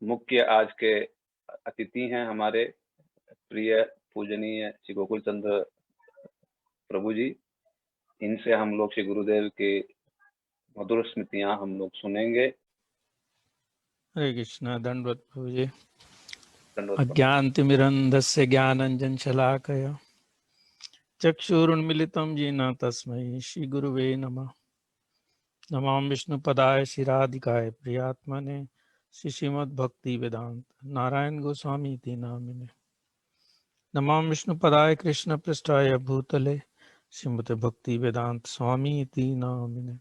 मुख्य आज के अतिथि हैं हमारे प्रिय पूजनीय श्री गोकुल चंद्र प्रभु जी। इनसे हम लोग श्री गुरुदेव की मधुर स्मृतियां हम लोग सुनेंगे। हरे कृष्णा। दंडवत प्रभु जी। दंडवत। अज्ञानतिमिरन्धस्य ज्ञानञ्जनशलाकया चक्षुरुन्मिलितं येन तस्मै श्रीगुरुवे नमः। नमां विष्णुपदाय श्रीराधिकाय प्रियात्मने श्रीमद्भक्तिवेदांत नारायण गोस्वामी इति नामिने। नमां विष्णुपदाय कृष्णपृष्ठाय भूतले श्रीमते भक्तिवेदांत स्वामी इति नामिने।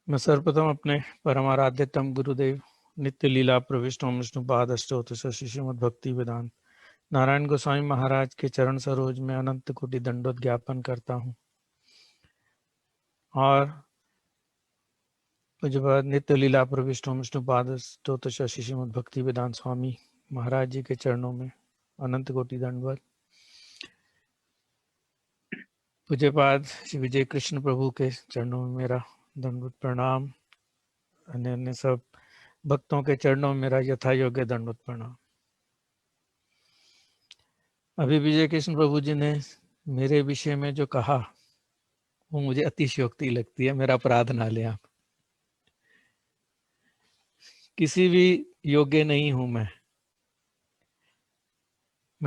मैं सर्वप्रथम अपने परमाराध्यतम गुरुदेव नित्य लीला प्रविष्टम विष्णुपाद अष्टोत्तर श्रीमद् भक्ति वेदांत नारायण गोस्वामी महाराज के चरण सरोज में अनंत कोटि दंडोत ज्ञापन करता हूँ और पूज्यपाद नित्य लीला प्रविष्टम विष्णुपाद अष्टोत्तर श्रीमद् भक्ति वेदांत स्वामी महाराज जी के चरणों में अनंत कोटि दंडवत। पूज्यपाद श्री विजय कृष्ण प्रभु के चरणों में मेरा दंडवत प्रणाम। अन्य सब भक्तों के चरणों में मेरा यथा योग्य दंडवत प्रणाम। अभी विजय कृष्ण प्रभु जी ने मेरे विषय में जो कहा वो मुझे अतिशयोक्ति लगती है। मेरा अपराध ना ले आप। किसी भी योग्य नहीं हूं मैं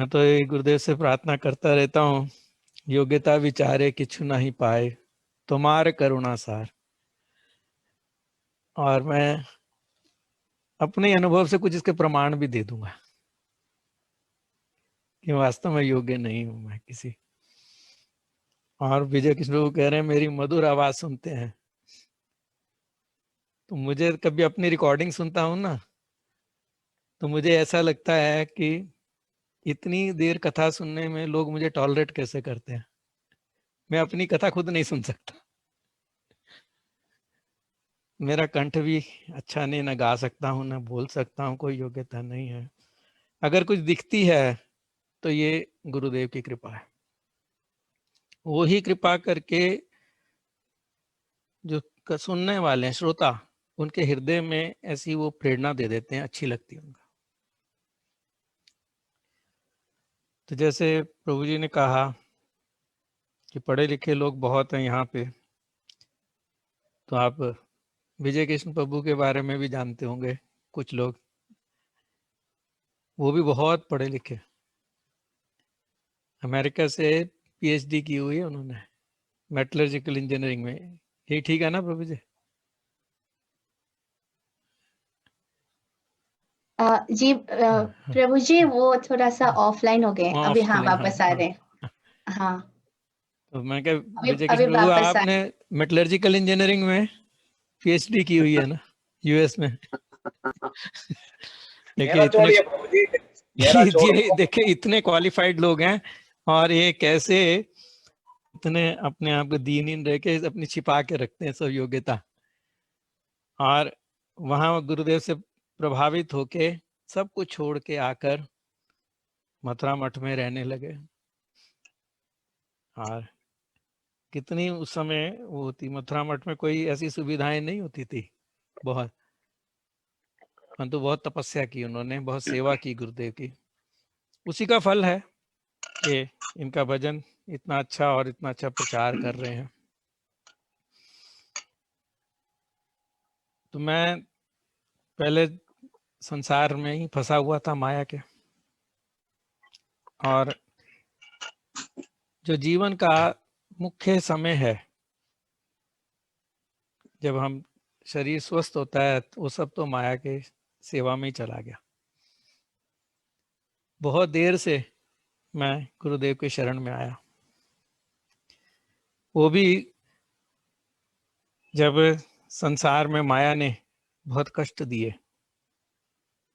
तो ये गुरुदेव से प्रार्थना करता रहता हूँ, योग्यता विचारे किछु नहीं पाए तुम्हारे करुणा सार। और मैं अपने अनुभव से कुछ इसके प्रमाण भी दे दूंगा कि वास्तव में योग्य नहीं हूं मैं किसी। और विजय कृष्ण प्रभु कह रहे हैं मेरी मधुर आवाज सुनते हैं। तो मुझे कभी अपनी रिकॉर्डिंग सुनता हूं ना, तो मुझे ऐसा लगता है कि इतनी देर कथा सुनने में लोग मुझे टॉलरेट कैसे करते हैं। मैं अपनी कथा खुद नहीं सुन सकता। मेरा कंठ भी अच्छा नहीं, ना गा सकता हूँ ना बोल सकता हूँ, कोई योग्यता नहीं है। अगर कुछ दिखती है तो ये गुरुदेव की कृपा है। वो ही कृपा करके जो सुनने वाले हैं श्रोता, उनके हृदय में ऐसी वो प्रेरणा दे देते हैं, अच्छी लगती है उनका। तो जैसे प्रभु जी ने कहा कि पढ़े लिखे लोग बहुत हैं यहाँ पे, तो आप विजय कृष्ण प्रभु के बारे में भी जानते होंगे कुछ लोग। वो भी बहुत पढ़े लिखे, अमेरिका से पीएचडी की हुई है उन्होंने मेटलर्जिकल इंजीनियरिंग में। यही ठीक है ना प्रभु जी? जी प्रभु जी वो थोड़ा सा ऑफलाइन हो गए अभी। हाँ वापस आ रहे हैं। हाँ तो मैं क्या अभी विजय कृष्ण प्रभु वापस आपने मेटलर्जिकल इंजीनियरिंग में पीएचडी की हुई है ना यूएस में? देखिए देखिए इतने क्वालिफाइड लोग हैं और ये कैसे इतने अपने आप को दीनहीन रह के अपनी छिपा के रखते हैं सब योग्यता। और वहां गुरुदेव से प्रभावित होके सब कुछ छोड़ के आकर मथुरा मठ में रहने लगे। और कितनी उस समय वो होती, मथुरा मठ में कोई ऐसी सुविधाएं नहीं होती थी बहुत, परंतु बहुत तपस्या की उन्होंने, बहुत सेवा की गुरुदेव की। उसी का फल है कि इनका भजन इतना अच्छा और इतना अच्छा प्रचार कर रहे हैं। तो मैं पहले संसार में ही फंसा हुआ था माया के, और जो जीवन का मुख्य समय है जब हम शरीर स्वस्थ होता है, वो सब तो माया के सेवा में ही चला गया। बहुत देर से मैं गुरुदेव के शरण में आया, वो भी जब संसार में माया ने बहुत कष्ट दिए।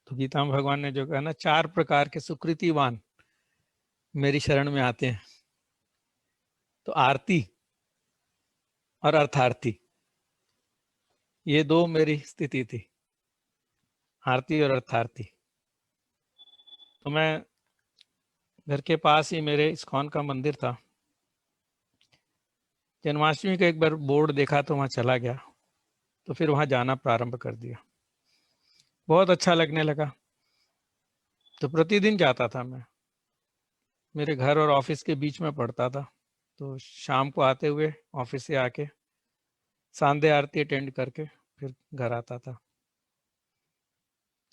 तो गीता में भगवान ने जो कहा ना, 4 प्रकार के सुकृतिवान मेरी शरण में आते हैं। तो आरती और अर्थार्थी, ये 2 मेरी स्थिति थी, आरती और अर्थार्थी। तो मैं घर के पास ही मेरे इस्कॉन का मंदिर था। जन्माष्टमी का एक बार बोर्ड देखा तो वहां चला गया, तो फिर वहां जाना प्रारंभ कर दिया। बहुत अच्छा लगने लगा। तो प्रतिदिन जाता था मैं, मेरे घर और ऑफिस के बीच में पड़ता था। तो शाम को आते हुए ऑफिस से आके सांध्य आरती अटेंड करके फिर घर आता था।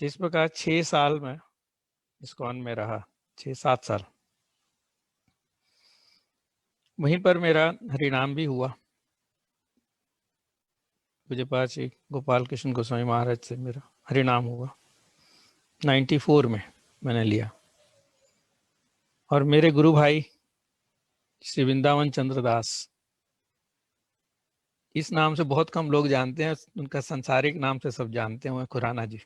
जिस प्रकार 6 साल में इस्कॉन में रहा, 6-7 साल, वहीं पर मेरा हरिनाम भी हुआ। पूज्य पाद श्री गोपाल कृष्ण गोस्वामी महाराज से मेरा हरिनाम हुआ 94 में मैंने लिया। और मेरे गुरु भाई श्री वृंदावन चंद्र दास, इस नाम से बहुत कम लोग जानते हैं, उनका सांसारिक नाम से सब जानते हैं, खुराना जी।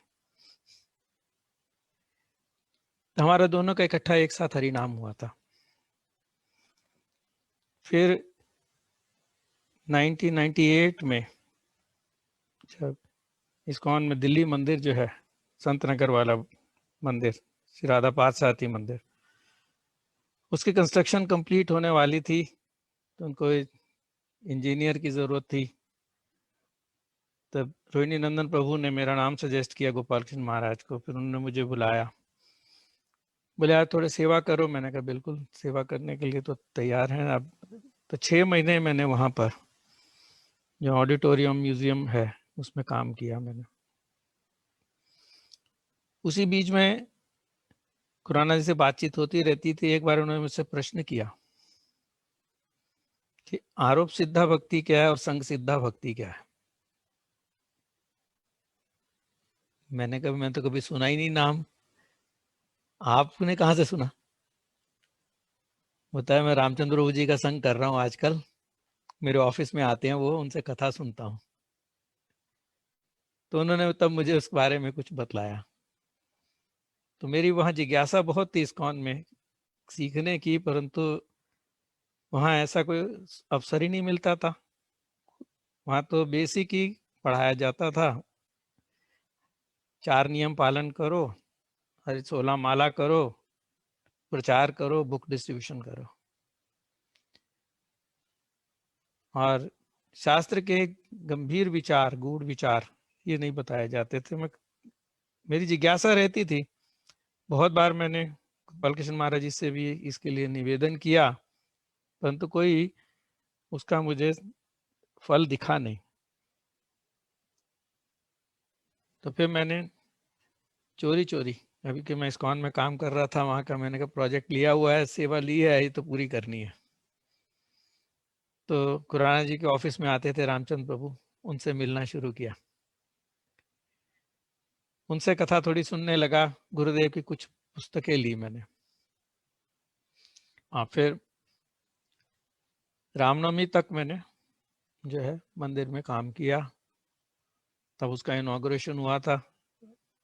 तो हमारा दोनों का इकट्ठा एक साथ हरिनाम हुआ था। फिर 1998 में जब इस्कॉन में दिल्ली मंदिर जो है, संत नगर वाला मंदिर, श्री राधा पार्थसारथी मंदिर, उसकी कंस्ट्रक्शन कंप्लीट होने वाली थी। तो उनको इंजीनियर की जरूरत थी। तब रोहिणी नंदन प्रभु ने मेरा नाम सजेस्ट किया गोपाल कृष्ण महाराज को। फिर उन्होंने मुझे बुलाया, बोले यार थोड़े सेवा करो। मैंने कहा बिल्कुल, सेवा करने के लिए तो तैयार हैं अब। तो 6 महीने मैंने वहाँ पर जो ऑडिटोरियम म्यूजियम है उसमें काम किया मैंने। उसी बीच में खुराना जी से बातचीत होती रहती थी। एक बार उन्होंने मुझसे प्रश्न किया कि आरोप सिद्धा भक्ति क्या है और संग सिद्धा भक्ति क्या है। मैंने कहा मैं तो कभी सुना ही नहीं नाम, आपने कहाँ से सुना? बताया मैं रामचंद्र प्रभु जी का संग कर रहा हूँ आजकल, मेरे ऑफिस में आते हैं वो, उनसे कथा सुनता हूँ। तो उन्होंने तब मुझे उस बारे में कुछ बतलाया। तो मेरी वहाँ जिज्ञासा बहुत थी इस्कॉन में सीखने की, परंतु वहाँ ऐसा कोई अवसर ही नहीं मिलता था। वहाँ तो बेसिक ही पढ़ाया जाता था, 4 नियम पालन करो, हरि 16 माला करो, प्रचार करो, बुक डिस्ट्रीब्यूशन करो। और शास्त्र के गंभीर विचार, गूढ़ विचार ये नहीं बताए जाते थे। मेरी जिज्ञासा रहती थी। बहुत बार मैंने गोपाल कृष्ण महाराज जी से भी इसके लिए निवेदन किया, परंतु कोई उसका मुझे फल दिखा नहीं। तो फिर मैंने चोरी चोरी, अभी कि मैं इस्कॉन में काम कर रहा था वहाँ का, मैंने कहा प्रोजेक्ट लिया हुआ है, सेवा ली है, ये तो पूरी करनी है। तो खुराना जी के ऑफिस में आते थे रामचंद्र प्रभु, उनसे मिलना शुरू किया, उनसे कथा थोड़ी सुनने लगा। गुरुदेव की कुछ पुस्तकें ली मैंने। फिर रामनवमी तक मैंने जो है मंदिर में काम किया। तब उसका इनॉग्रेशन हुआ था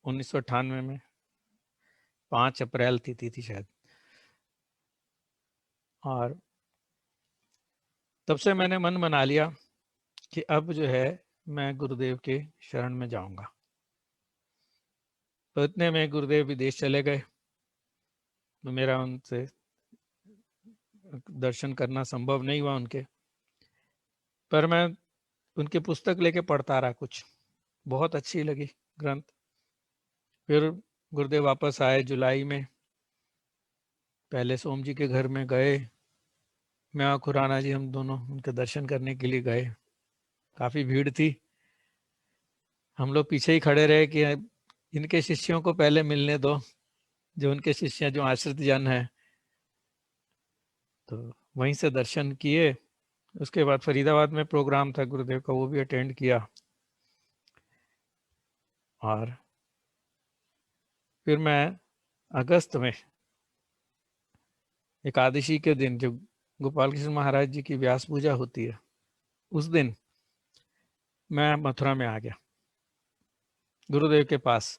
1998 में, 5 अप्रैल थी शायद। और तब से मैंने मन बना लिया कि अब जो है मैं गुरुदेव के शरण में जाऊंगा। तो इतने में गुरुदेव विदेश चले गए, तो मेरा उनसे दर्शन करना संभव नहीं हुआ उनके। पर मैं उनकी पुस्तक लेके पढ़ता रहा, कुछ बहुत अच्छी लगी ग्रंथ। फिर गुरुदेव वापस आए जुलाई में, पहले सोम जी के घर में गए, मैं और खुराना जी हम दोनों उनके दर्शन करने के लिए गए। काफ़ी भीड़ थी, हम लोग पीछे ही खड़े रहे कि इनके शिष्यों को पहले मिलने दो, जो उनके शिष्य जो आश्रित जन हैं। तो वहीं से दर्शन किए। उसके बाद फरीदाबाद में प्रोग्राम था गुरुदेव का, वो भी अटेंड किया। और फिर मैं अगस्त में एकादशी के दिन, जब गोपाल कृष्ण महाराज जी की व्यास पूजा होती है, उस दिन मैं मथुरा में आ गया गुरुदेव के पास।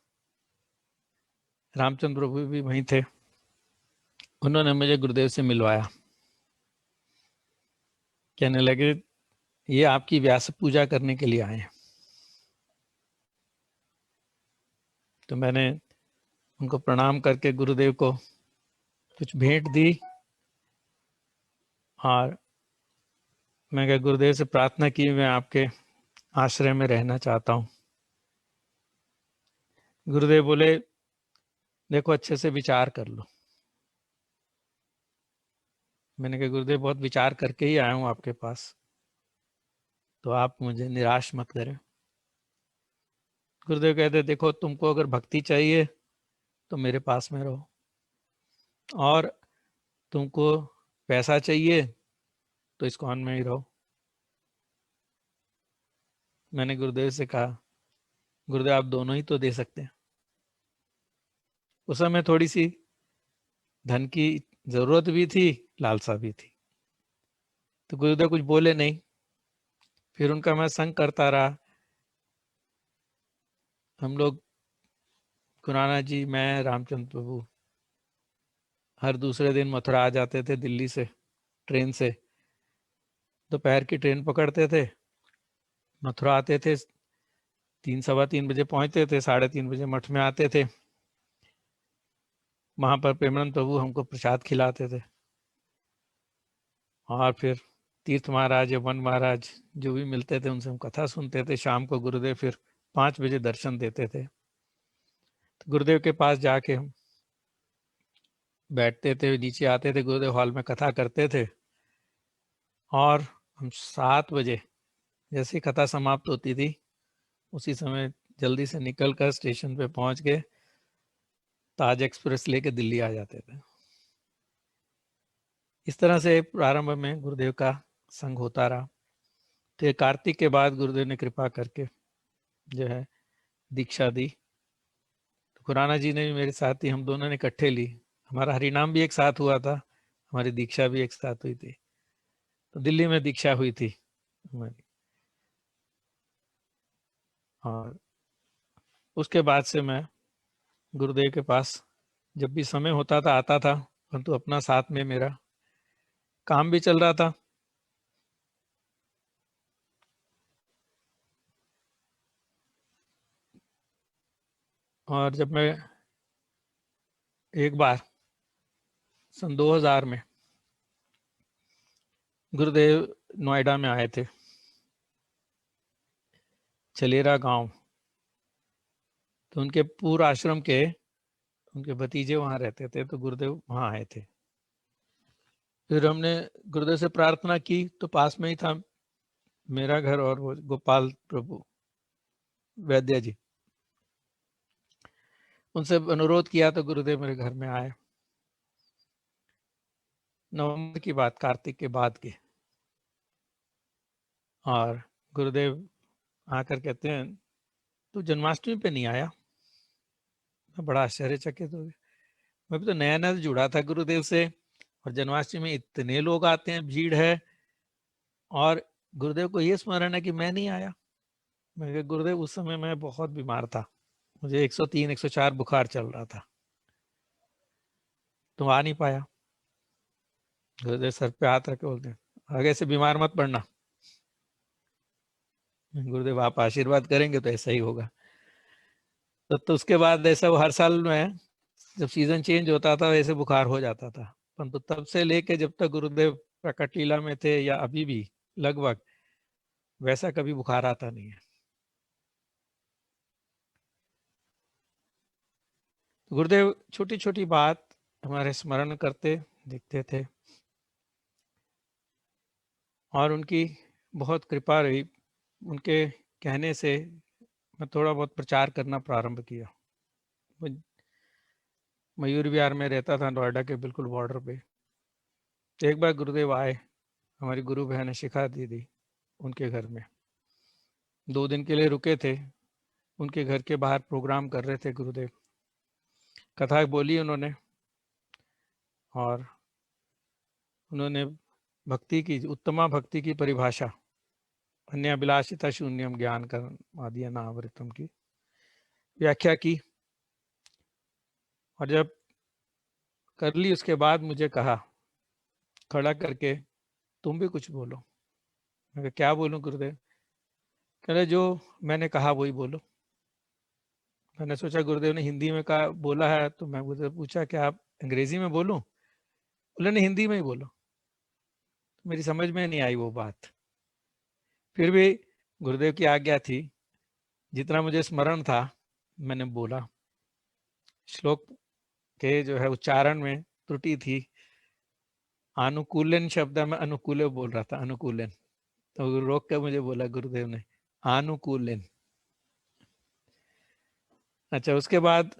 रामचंद्र प्रभु भी वहीं थे, उन्होंने मुझे गुरुदेव से मिलवाया। कहने लगे ये आपकी व्यास पूजा करने के लिए आए हैं। तो मैंने उनको प्रणाम करके गुरुदेव को कुछ भेंट दी। और मैं क्या गुरुदेव से प्रार्थना की, मैं आपके आश्रय में रहना चाहता हूँ। गुरुदेव बोले देखो अच्छे से विचार कर लो। मैंने कहा गुरुदेव बहुत विचार करके ही आया हूं आपके पास, तो आप मुझे निराश मत करें। गुरुदेव कहते देखो तुमको अगर भक्ति चाहिए तो मेरे पास में रहो, और तुमको पैसा चाहिए तो इस्कॉन में ही रहो। मैंने गुरुदेव से कहा गुरुदेव आप दोनों ही तो दे सकते हैं। उस समय थोड़ी सी धन की जरूरत भी थी, लालसा भी थी, तो गुरुदेव कुछ बोले नहीं। फिर उनका मैं संग करता रहा। हम लोग खुराना जी, मैं, रामचंद्र प्रभु हर दूसरे दिन मथुरा आ जाते थे दिल्ली से ट्रेन से। दोपहर की ट्रेन पकड़ते थे, मथुरा आते थे, 3-3:15 बजे पहुंचते थे, 3:30 बजे मठ में आते थे। वहां पर प्रेमानंद प्रभु हमको प्रसाद खिलाते थे, और फिर तीर्थ महाराज या वन महाराज जो भी मिलते थे उनसे हम कथा सुनते थे। शाम को गुरुदेव फिर 5 बजे दर्शन देते थे, तो गुरुदेव के पास जाके हम बैठते थे, नीचे आते थे, गुरुदेव हॉल में कथा करते थे, और हम 7 बजे जैसी कथा समाप्त होती थी उसी समय जल्दी से निकलकर स्टेशन पे पहुंच के ताज एक्सप्रेस लेके दिल्ली आ जाते थे। इस तरह से प्रारंभ में गुरुदेव का संग होता रहा। तो कार्तिक के बाद गुरुदेव ने कृपा करके जो है दीक्षा दी। तो खुराना जी ने भी मेरे साथ ही, हम दोनों ने इकट्ठे ली। हमारा हरिनाम भी एक साथ हुआ था, हमारी दीक्षा भी एक साथ हुई थी। तो दिल्ली में दीक्षा हुई थी हमारी, और उसके बाद से मैं गुरुदेव के पास जब भी समय होता था आता था, परंतु अपना साथ में मेरा काम भी चल रहा था। और जब मैं एक बार सन 2000 में गुरुदेव नोएडा में आए थे, चलेरा गांव, तो उनके पूर्व आश्रम के उनके भतीजे वहां रहते थे, तो गुरुदेव वहां आए थे। फिर हमने गुरुदेव से प्रार्थना की, तो पास में ही था मेरा घर और वो गोपाल प्रभु वैद्य जी, उनसे अनुरोध किया तो गुरुदेव मेरे घर में आए। नवंबर की बात, कार्तिक के बाद की, और गुरुदेव आकर कहते हैं तू जन्माष्टमी पे नहीं आया। मैं बड़ा आश्चर्यचकित हो गया, मैं भी तो नया नया जुड़ा था गुरुदेव से, और जन्माष्टमी में इतने लोग आते हैं, भीड़ है, और गुरुदेव को ये स्मरण है कि मैं नहीं आया। मैं कहा गुरुदेव उस समय मैं बहुत बीमार था, मुझे 103-104 बुखार चल रहा था, तो आ नहीं पाया। गुरुदेव सर पे हाथ रखे बोलते हैं आगे से बीमार मत पड़ना। गुरुदेव आप आशीर्वाद करेंगे तो ऐसा ही होगा। तो उसके बाद ऐसा वो हर साल में जब सीजन चेंज होता था वैसे बुखार हो जाता था, परंतु तब से लेके जब तक गुरुदेव प्रकट लीला में थे या अभी भी लगभग वैसा कभी बुखार आता नहीं है। गुरुदेव छोटी छोटी बात हमारे स्मरण करते दिखते थे, और उनकी बहुत कृपा रही। उनके कहने से मैं थोड़ा बहुत प्रचार करना प्रारंभ किया। मयूर विहार में रहता था, नोएडा के बिल्कुल बॉर्डर पे। तो एक बार गुरुदेव आए, हमारी गुरु बहन शिखा दीदी, उनके घर में 2 दिन के लिए रुके थे। उनके घर के बाहर प्रोग्राम कर रहे थे गुरुदेव, कथा बोली उन्होंने, और उन्होंने भक्ति की, उत्तमा भक्ति की परिभाषा, अन्याभिलाषिता शून्यम ज्ञान कर्म आदि अनावृतम की व्याख्या की। और जब कर ली उसके बाद मुझे कहा खड़ा करके तुम भी कुछ बोलो। मैं कहा क्या बोलूं गुरुदेव? कह रहे जो मैंने कहा वही बोलो। मैंने सोचा गुरुदेव ने हिंदी में कहा बोला है, तो मैं गुरुदेव पूछा क्या आप अंग्रेजी में बोलूं? बोले नहीं हिंदी में ही बोलो। मेरी समझ में नहीं आई वो बात, फिर भी गुरुदेव की आज्ञा थी, जितना मुझे स्मरण था मैंने बोला। श्लोक के जो है उच्चारण में त्रुटि थी। अनुकूलन शब्द में अनुकूल बोल रहा था, अनुकूलन, तो रोक के मुझे बोला गुरुदेव ने अनुकूलन। अच्छा, उसके बाद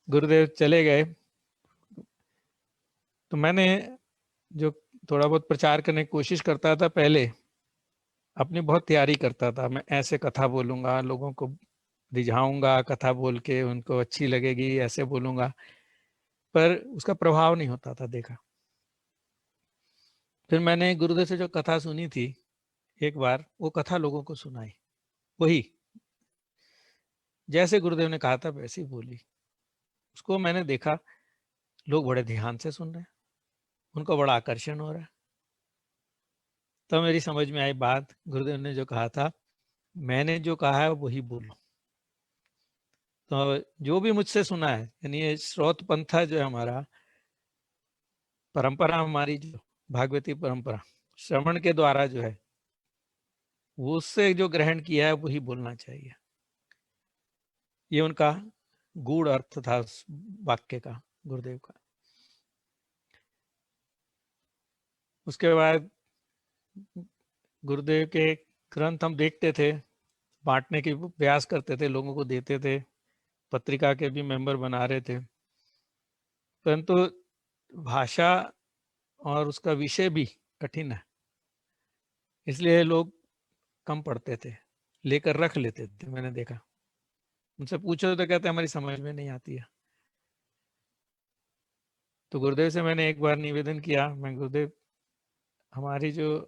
गुरुदेव चले गए, तो मैंने जो थोड़ा बहुत प्रचार करने की कोशिश करता था, पहले अपनी बहुत तैयारी करता था, मैं ऐसे कथा बोलूंगा, लोगों को रिझाऊंगा, कथा बोल के उनको अच्छी लगेगी, ऐसे बोलूंगा, पर उसका प्रभाव नहीं होता था देखा। फिर मैंने गुरुदेव से जो कथा सुनी थी एक बार, वो कथा लोगों को सुनाई, वही जैसे गुरुदेव ने कहा था वैसे ही बोली। उसको मैंने देखा लोग बड़े ध्यान से सुन रहे हैं, उनको बड़ा आकर्षण हो रहा है। तो मेरी समझ में आई बात, गुरुदेव ने जो कहा था, मैंने जो कहा है वही बोलो। तो जो भी मुझसे सुना है, यानी ये श्रोत पंथा जो है हमारा परंपरा, हमारी जो भागवती परंपरा श्रवण के द्वारा जो है, वो उससे जो ग्रहण किया है वही बोलना चाहिए। ये उनका गूढ़ अर्थ था उस वाक्य का, गुरुदेव का। उसके बाद गुरुदेव के ग्रंथ हम देखते थे, बांटने की प्रयास करते थे, लोगों को देते थे, पत्रिका के भी मेंबर बना रहे थे, परंतु भाषा और उसका विषय भी कठिन है, इसलिए लोग कम पढ़ते थे, लेकर रख लेते थे। मैंने देखा, उनसे पूछो तो कहते हमारी समझ में नहीं आती है। तो गुरुदेव से मैंने एक बार निवेदन किया, मैं गुरुदेव, हमारी जो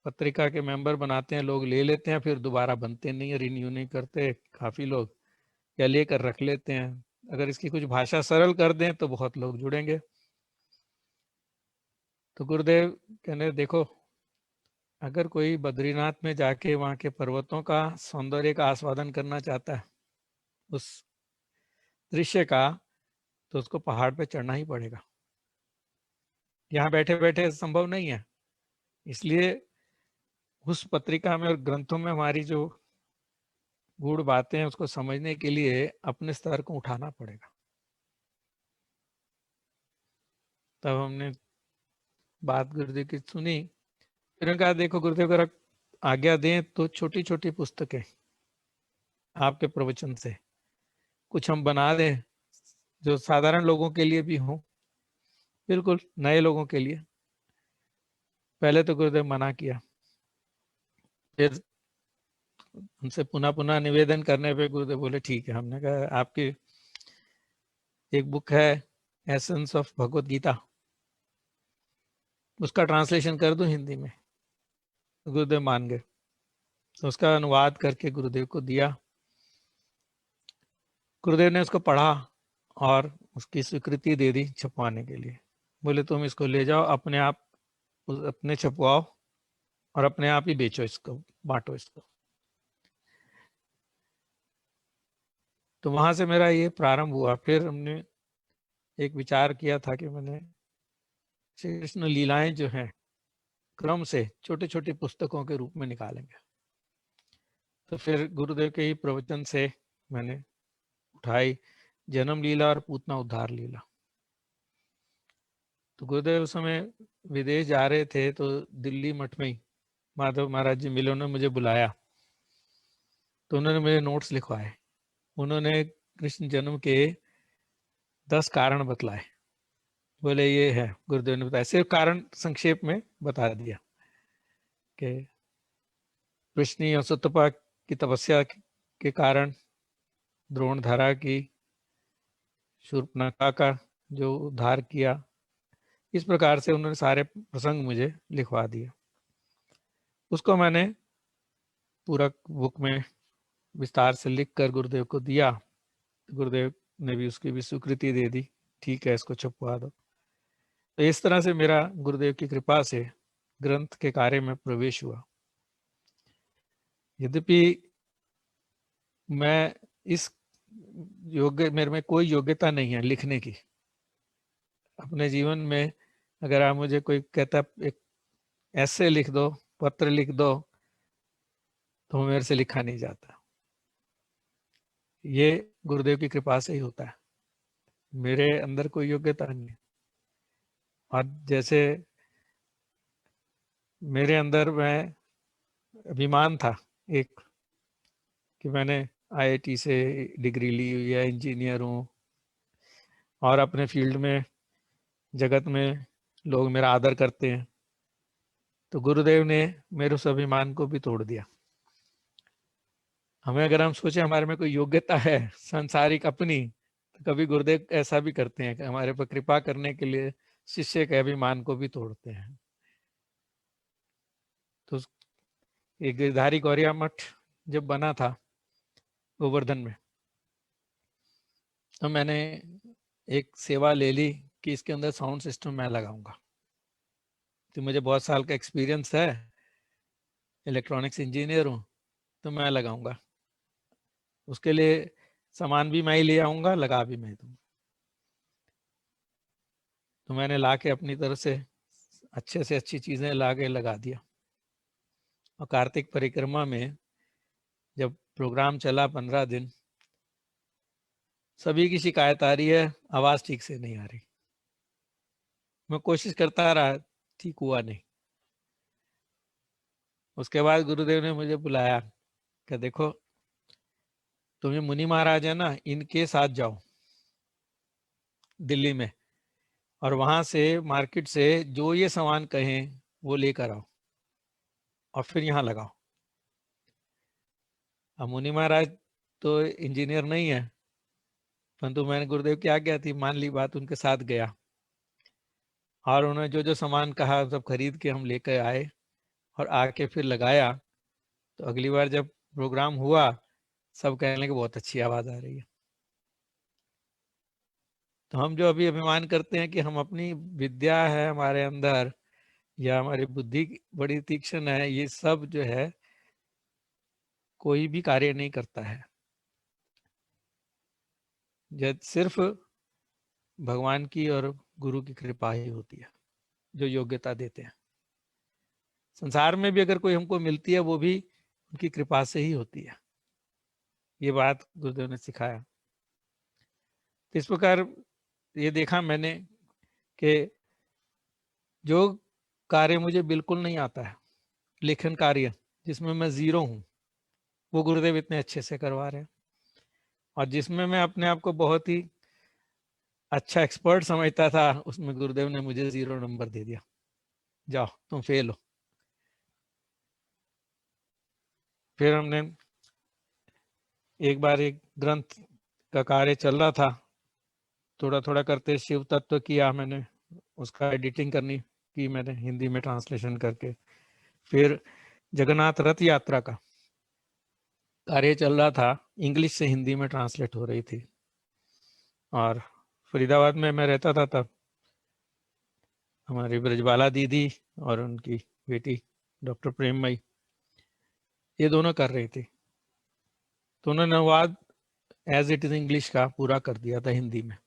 पत्रिका के मेंबर बनाते हैं लोग, ले लेते हैं, फिर दोबारा बनते नहीं है, रिन्यू नहीं करते काफी लोग, या लेकर रख लेते हैं। अगर इसकी कुछ भाषा सरल कर दें तो बहुत लोग जुड़ेंगे। तो गुरुदेव कहने, देखो, अगर कोई बद्रीनाथ में जाके वहां के पर्वतों का सौंदर्य का आस्वादन करना चाहता है, उस दृश्य का, तो उसको पहाड़ पे चढ़ना ही पड़ेगा, यहाँ बैठे बैठे संभव नहीं है। इसलिए उस पत्रिका में और ग्रंथों में हमारी जो गूढ़ बातें हैं उसको समझने के लिए अपने स्तर को उठाना पड़ेगा। तब हमने बात गुरुदेव की सुनी। फिर कहा, देखो गुरुदेव अगर आज्ञा दें तो छोटी छोटी पुस्तकें आपके प्रवचन से कुछ हम बना दें जो साधारण लोगों के लिए भी हो, बिल्कुल नए लोगों के लिए। पहले तो गुरुदेव मना किया, फिर उनसे पुनः पुनः निवेदन करने पे गुरुदेव बोले ठीक है। हमने कहा, आपकी एक बुक है एसेंस ऑफ भगवत गीता, उसका ट्रांसलेशन कर दूं हिंदी में? गुरुदेव मान गए, तो उसका अनुवाद करके गुरुदेव को दिया। गुरुदेव ने उसको पढ़ा और उसकी स्वीकृति दे दी छपवाने के लिए। बोले तुम इसको ले जाओ, अपने आप अपने छपवाओ और अपने आप ही बेचो इसको, बांटो इसको। तो वहां से मेरा ये प्रारंभ हुआ। फिर हमने एक विचार किया था कि मैंने श्री कृष्ण लीलाएं जो हैं क्रम से छोटे छोटे पुस्तकों के रूप में निकालेंगे। तो फिर गुरुदेव के ही प्रवचन से मैंने उठाई जन्म लीला और पूतना उद्धार लीला। तो गुरुदेव उस समय विदेश जा रहे थे, तो दिल्ली मठ में ही माधव महाराज जी मिले, उन्होंने मुझे बुलाया, तो उन्होंने मेरे नोट्स लिखवाए। उन्होंने कृष्ण जन्म के 10 कारण बतलाए। बोले ये है, गुरुदेव ने बताया, सिर्फ कारण संक्षेप में बता दिया कि कृष्ण और सुतपा की तपस्या के कारण द्रोणधारा की, शूर्पणखा का जो उद्धार किया, इस प्रकार से उन्होंने सारे प्रसंग मुझे लिखवा दिए। उसको मैंने पूरा बुक में विस्तार से लिख कर गुरुदेव को दिया। गुरुदेव ने भी उसकी भी स्वीकृति दे दी, ठीक है इसको छपवा दो। तो इस तरह से मेरा गुरुदेव की कृपा से ग्रंथ के कार्य में प्रवेश हुआ। यद्यपि मैं इस मेरे में कोई योग्यता नहीं है लिखने की। अपने जीवन में अगर आप मुझे कोई कहता एक ऐसे लिख दो, पत्र लिख दो, तो मेरे से लिखा नहीं जाता। ये गुरुदेव की कृपा से ही होता है, मेरे अंदर कोई योग्यता नहीं है। और जैसे मेरे अंदर में अभिमान था एक कि मैंने आईआईटी से डिग्री ली हुई है, इंजीनियर हूँ, और अपने फील्ड में जगत में लोग मेरा आदर करते हैं, तो गुरुदेव ने मेरे उस अभिमान को भी तोड़ दिया। हमें अगर हम सोचे हमारे में कोई योग्यता है सांसारिक अपनी, तो कभी गुरुदेव ऐसा भी करते हैं कि हमारे पर कृपा करने के लिए शिष्य के अभिमान को भी तोड़ते हैं। तो एक गिरधारी गौरिया मठ जब बना था गोवर्धन में, तो मैंने एक सेवा ले ली कि इसके अंदर साउंड सिस्टम मैं लगाऊंगा। तो मुझे बहुत साल का एक्सपीरियंस है, इलेक्ट्रॉनिक्स इंजीनियर हूँ, तो मैं लगाऊंगा। उसके लिए सामान भी मैं ही ले आऊंगा, लगा भी मैं दूंगा। तो मैंने ला के अपनी तरफ से अच्छे से अच्छी चीजें ला के लगा दिया। और कार्तिक परिक्रमा में जब प्रोग्राम चला 15 दिन, सभी की शिकायत आ रही है आवाज ठीक से नहीं आ रही। मैं कोशिश करता रहा, ठीक हुआ नहीं। उसके बाद गुरुदेव ने मुझे बुलाया कि देखो तुम्हें मुनि महाराज है ना, इनके साथ जाओ दिल्ली में, और वहां से मार्केट से जो ये सामान कहें वो लेकर आओ और फिर यहाँ लगाओ। अब मुनि महाराज तो इंजीनियर नहीं है, परंतु मैंने गुरुदेव की आज्ञा थी, मान ली बात, उनके साथ गया और उन्होंने जो जो सामान कहा सब खरीद के हम लेकर आए और आके फिर लगाया। तो अगली बार जब प्रोग्राम हुआ, सब कहने लगे बहुत अच्छी आवाज आ रही है। तो हम जो अभी अभिमान करते हैं कि हम अपनी विद्या है हमारे अंदर या हमारी बुद्धि बड़ी तीक्ष्ण है, ये सब जो है कोई भी कार्य नहीं करता है। जब सिर्फ भगवान की और गुरु की कृपा ही होती है जो योग्यता देते हैं। संसार में भी अगर कोई हमको मिलती है वो भी उनकी कृपा से ही होती है। ये बात गुरुदेव ने सिखाया। तो इस प्रकार ये देखा मैंने कि जो कार्य मुझे बिल्कुल नहीं आता है, लेखन कार्य जिसमें मैं जीरो हूं, वो गुरुदेव इतने अच्छे से करवा रहे हैं। और जिसमें मैं अपने आप को बहुत ही अच्छा एक्सपर्ट समझता था, उसमें गुरुदेव ने मुझे 0 नंबर दे दिया, जाओ तुम फेल हो। फिर हमने एक बार एक ग्रंथ का कार्य चल रहा था, थोड़ा थोड़ा करते शिव तत्व किया मैंने, उसका एडिटिंग करनी की मैंने हिंदी में ट्रांसलेशन करके। फिर जगन्नाथ रथ यात्रा का कार्य चल रहा था, इंग्लिश से हिंदी में ट्रांसलेट हो रही थी। और फरीदाबाद में मैं रहता था तब, हमारी ब्रजबाला दीदी और उनकी बेटी डॉक्टर प्रेममयी, ये दोनों कर रही थी। तो उन्होंने अनुवाद एज इट इज इंग्लिश का पूरा कर दिया था हिंदी में।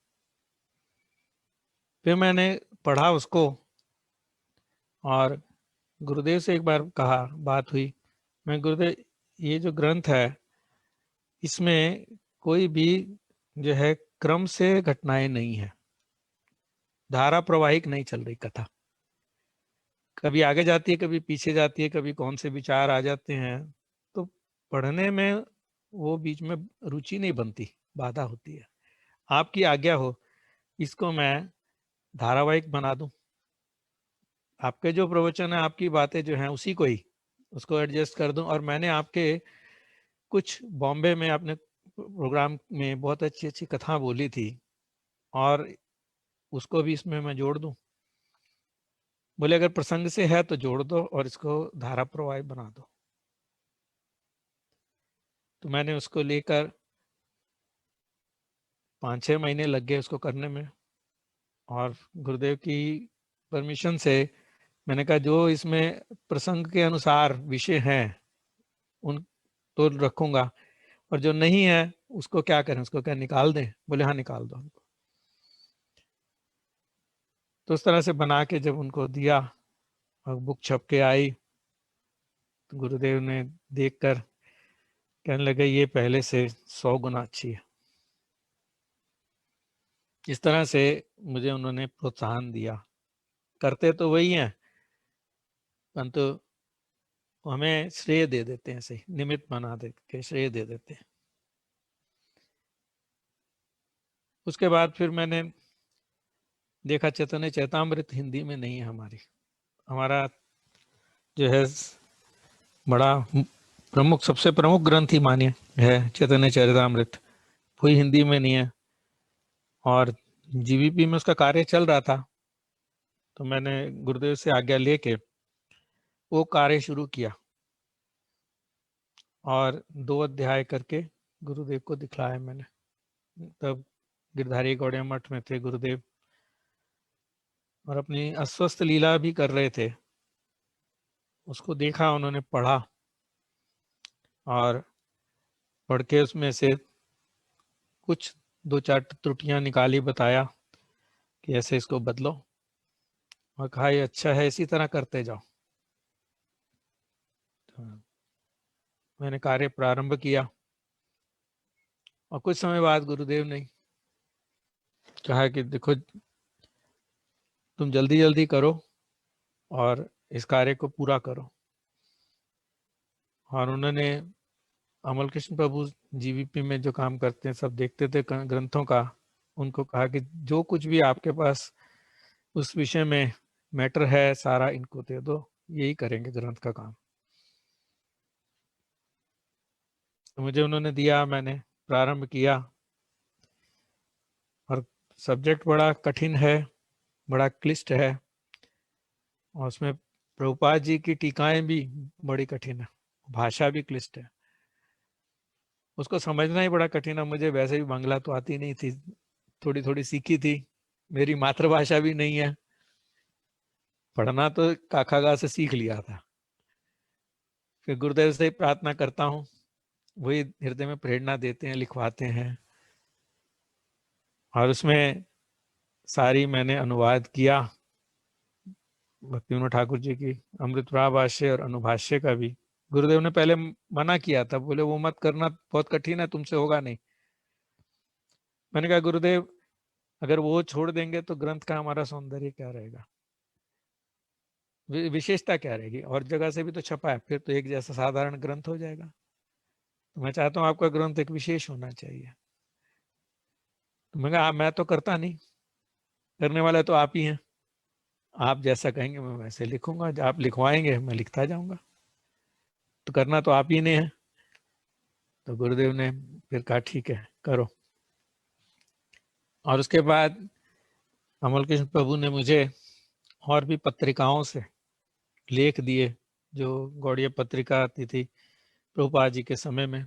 फिर मैंने पढ़ा उसको और गुरुदेव से एक बार कहा, बात हुई, मैं गुरुदेव ये जो ग्रंथ है इसमें कोई भी जो है क्रम से घटनाएं नहीं है, धारा प्रवाहिक नहीं चल रही कथा, कभी आगे जाती है कभी पीछे जाती है, कभी कौन से विचार आ जाते हैं, तो पढ़ने में वो बीच में रुचि नहीं बनती, बाधा होती है। आपकी आज्ञा हो इसको मैं धारावाहिक बना दूं, आपके जो प्रवचन है आपकी बातें जो हैं उसी को ही उसको एडजस्ट कर दूं। और मैंने आपके कुछ बॉम्बे में अपने प्रोग्राम में बहुत अच्छी अच्छी कथा बोली थी और उसको भी इसमें मैं जोड़ दूं। बोले अगर प्रसंग से है तो जोड़ दो और इसको धारा प्रवाह बना दो। तो मैंने उसको लेकर 5-6 महीने लग गए उसको करने में। और गुरुदेव की परमिशन से मैंने कहा जो इसमें प्रसंग के अनुसार विषय हैं उन तो रखूंगा, और जो नहीं है उसको क्या करें, उसको क्या निकाल दें? बोले हाँ निकाल दो हमको। तो उस तरह से बना के जब उनको दिया और बुक छप के आई, तो गुरुदेव ने देखकर कहने लगे ये पहले से 100 गुना अच्छी है। इस तरह से मुझे उन्होंने प्रोत्साहन दिया। करते तो वही हैं, परंतु हमें श्रेय दे देते हैं, सही निमित्त बना दे के श्रेय दे देते हैं। उसके बाद फिर मैंने देखा चैतन्य चैतामृत हिंदी में नहीं है हमारा जो है बड़ा प्रमुख, सबसे प्रमुख ग्रंथ ही मान्य है चैतन्य चरितामृत, कोई हिंदी में नहीं है। और जीवीपी में उसका कार्य चल रहा था, तो मैंने गुरुदेव से आज्ञा लेके वो कार्य शुरू किया और 2 अध्याय करके गुरुदेव को दिखलाया मैंने। तब गिरधारी गौड़िया मठ में थे गुरुदेव और अपनी अस्वस्थ लीला भी कर रहे थे। उसको देखा, उन्होंने पढ़ा और पढ़ के उसमें से कुछ 2-4 त्रुटियां निकाली, बताया कि ऐसे इसको बदलो, और कहा ये अच्छा है, इसी तरह करते जाओ। तो मैंने कार्य प्रारंभ किया और कुछ समय बाद गुरुदेव ने कहा कि देखो तुम जल्दी जल्दी करो और इस कार्य को पूरा करो। और उन्होंने अमल कृष्ण प्रभु जीवीपी में जो काम करते हैं, सब देखते थे ग्रंथों का, उनको कहा कि जो कुछ भी आपके पास उस विषय में मैटर है सारा इनको दे दो, यही करेंगे ग्रंथ का काम। तो मुझे उन्होंने दिया, मैंने प्रारंभ किया और सब्जेक्ट बड़ा कठिन है, बड़ा क्लिष्ट है, और उसमें प्रभुपाद जी की टीकाएं भी बड़ी कठिन है, भाषा भी क्लिष्ट है, उसको समझना ही बड़ा कठिन है। मुझे वैसे भी बांग्ला तो आती नहीं थी, थोड़ी थोड़ी सीखी थी, मेरी मातृभाषा भी नहीं है, पढ़ना तो काखा गा से सीख लिया था। फिर गुरुदेव से प्रार्थना करता हूँ, वही हृदय में प्रेरणा देते हैं, लिखवाते हैं, और उसमें सारी मैंने अनुवाद किया भक्ति विनोद ठाकुर जी की अमृत भाष्य और अनुभाष्य का भी। गुरुदेव ने पहले मना किया था, बोले वो मत करना, बहुत कठिन है, तुमसे होगा नहीं। मैंने कहा गुरुदेव अगर वो छोड़ देंगे तो ग्रंथ का हमारा सौंदर्य क्या रहेगा, विशेषता क्या रहेगी, और जगह से भी तो छपा है, फिर तो एक जैसा साधारण ग्रंथ हो जाएगा। तो मैं चाहता हूँ आपका ग्रंथ एक विशेष होना चाहिए। तो मैं कहा मैं तो करता नहीं, करने वाले तो आप ही हैं, आप जैसा कहेंगे मैं वैसे लिखूंगा, जो आप लिखवाएंगे मैं लिखता जाऊंगा, तो करना तो आप ही ने है। तो गुरुदेव ने फिर कहा ठीक है करो। और उसके बाद अमल कृष्ण प्रभु ने मुझे और भी पत्रिकाओं से लेख दिए, जो गौड़ीय पत्रिका आती थी प्रभुपाद जी के समय में,